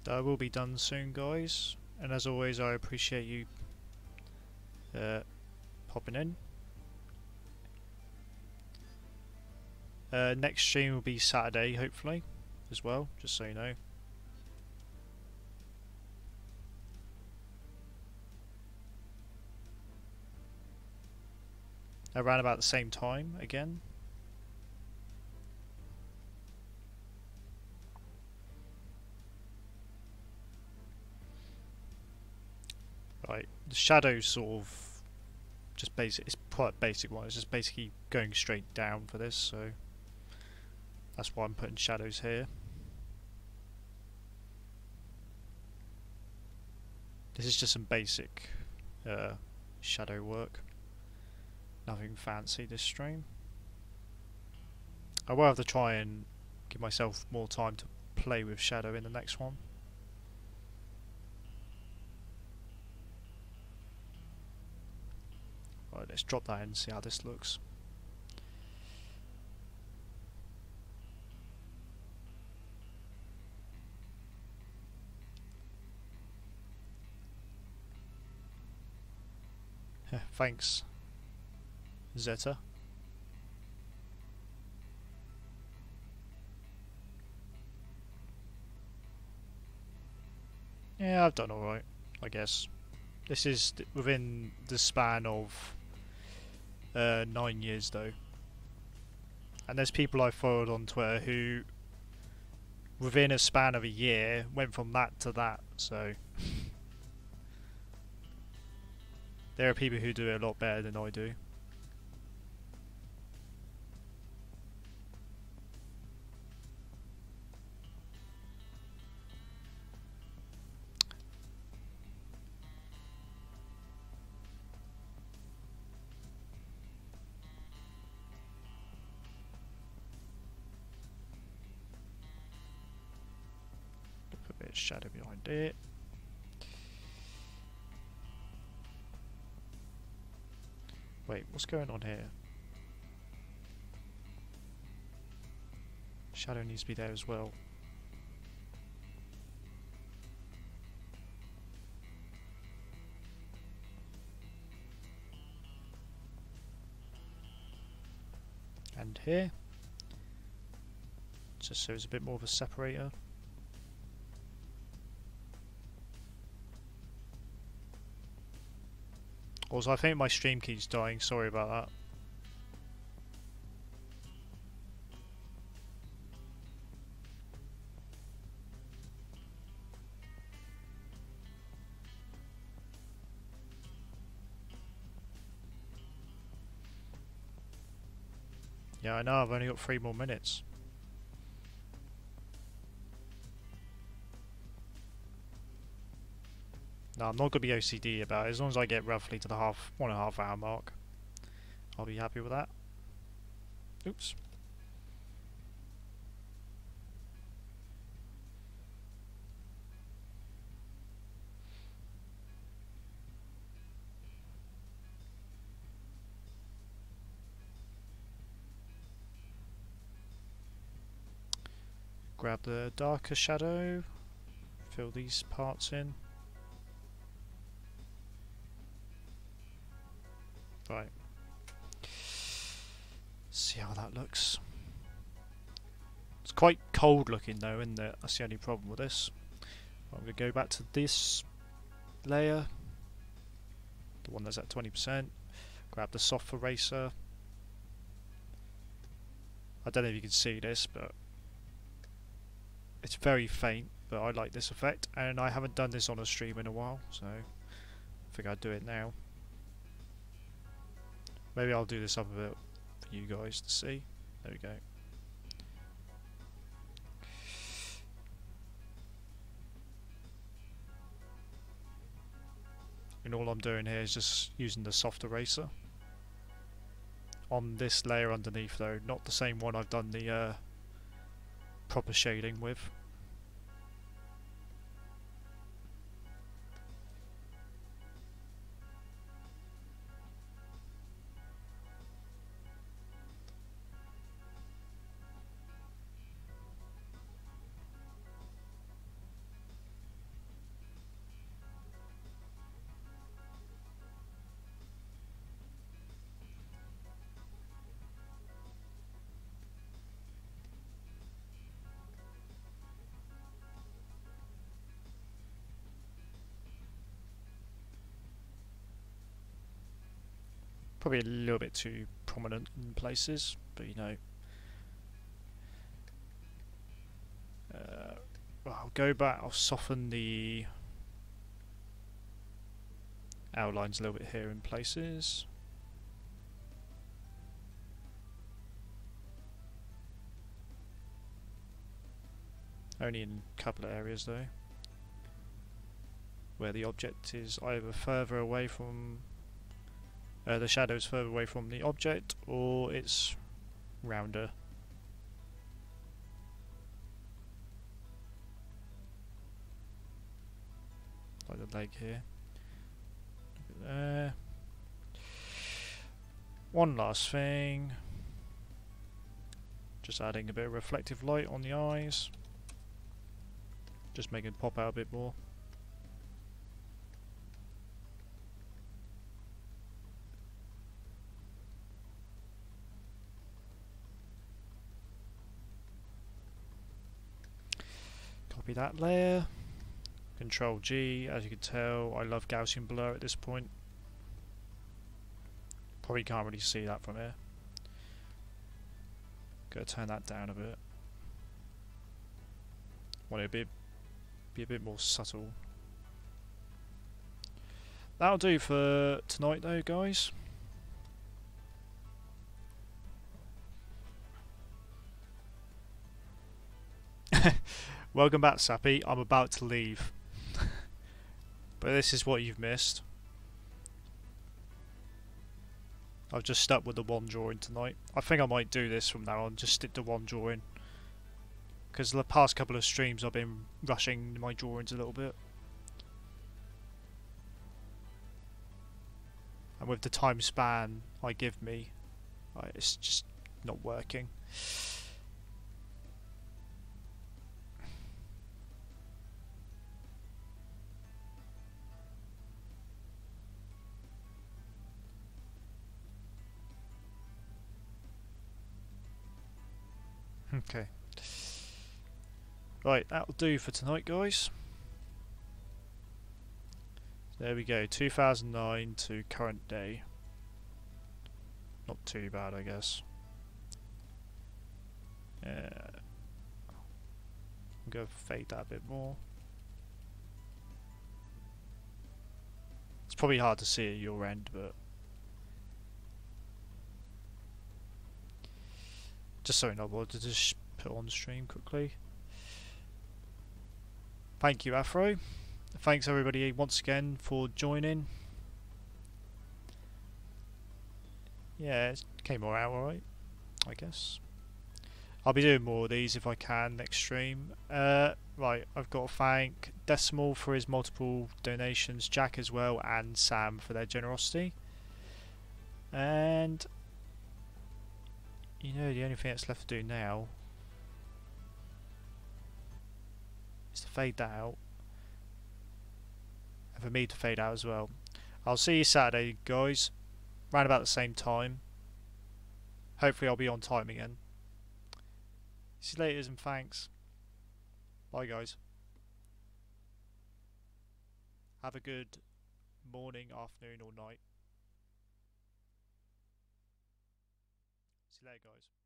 S1: That will be done soon, guys, and as always I appreciate you popping in. Next stream will be Saturday, hopefully, as well, just so you know. Around about the same time again. Right, the shadow's sort of just basic, it's quite a basic one, it's just basically going straight down for this, so that's why I'm putting shadows here. This is just some basic shadow work, nothing fancy this stream. I will have to try and give myself more time to play with shadow in the next one. Right, let's drop that in and see how this looks. Thanks, Zeta. Yeah, I've done alright, I guess. This is within the span of 9 years though. And there's people I followed on Twitter who, within a span of a year, went from that to that, so... There are people who do it a lot better than I do. Put a bit of shadow behind it. Wait, what's going on here? Shadow needs to be there as well. And here. Just so there's a bit more of a separator. Also, I think my stream keeps dying, sorry about that. Yeah, I know, I've only got 3 more minutes. No, I'm not going to be OCD about it. As long as I get roughly to the 1.5 hour mark, I'll be happy with that. Oops. Grab the darker shadow, fill these parts in. Right. See how that looks. It's quite cold looking though, isn't it? That's the only problem with this. I'm going to go back to this layer, the one that's at 20%. Grab the soft eraser. I don't know if you can see this, but it's very faint, but I like this effect, and I haven't done this on a stream in a while, so I think I'd do it now. Maybe I'll do this up a bit for you guys to see. There we go. And all I'm doing here is just using the soft eraser on this layer underneath though, not the same one I've done the proper shading with. Probably a little bit too prominent in places, but you know. I'll go back, I'll soften the outlines a little bit here in places. Only in a couple of areas though, where the object is either further away from the shadow is further away from the object, or it's rounder. Like the leg here. Look at there. One last thing. Just adding a bit of reflective light on the eyes. Just make it pop out a bit more. Copy that layer. Control G, as you can tell, I love Gaussian blur at this point. Probably can't really see that from here. Gotta turn that down a bit. Want it to be a bit more subtle. That'll do for tonight though, guys. Welcome back, Sappy. I'm about to leave. But this is what you've missed. I've just stuck with the one drawing tonight. I think I might do this from now on, just stick to one drawing. Because the past couple of streams I've been rushing my drawings a little bit. And with the time span I give me, it's just not working. Okay. Right, that'll do for tonight, guys. There we go, 2009 to current day. Not too bad, I guess. I'm going to fade that a bit more. It's probably hard to see at your end, but just something I wanted to just put on the stream quickly. Thank you, Afro. Thanks everybody once again for joining. Yeah, it came all out alright, I guess. I'll be doing more of these if I can next stream. Right, I've got to thank Decimal for his multiple donations, Jack as well, and Sam for their generosity. And you know, the only thing that's left to do now is to fade that out. And for me to fade out as well. I'll see you Saturday, guys, round about the same time. Hopefully I'll be on time again. See you later and thanks. Bye guys. Have a good morning, afternoon or night. See you later guys.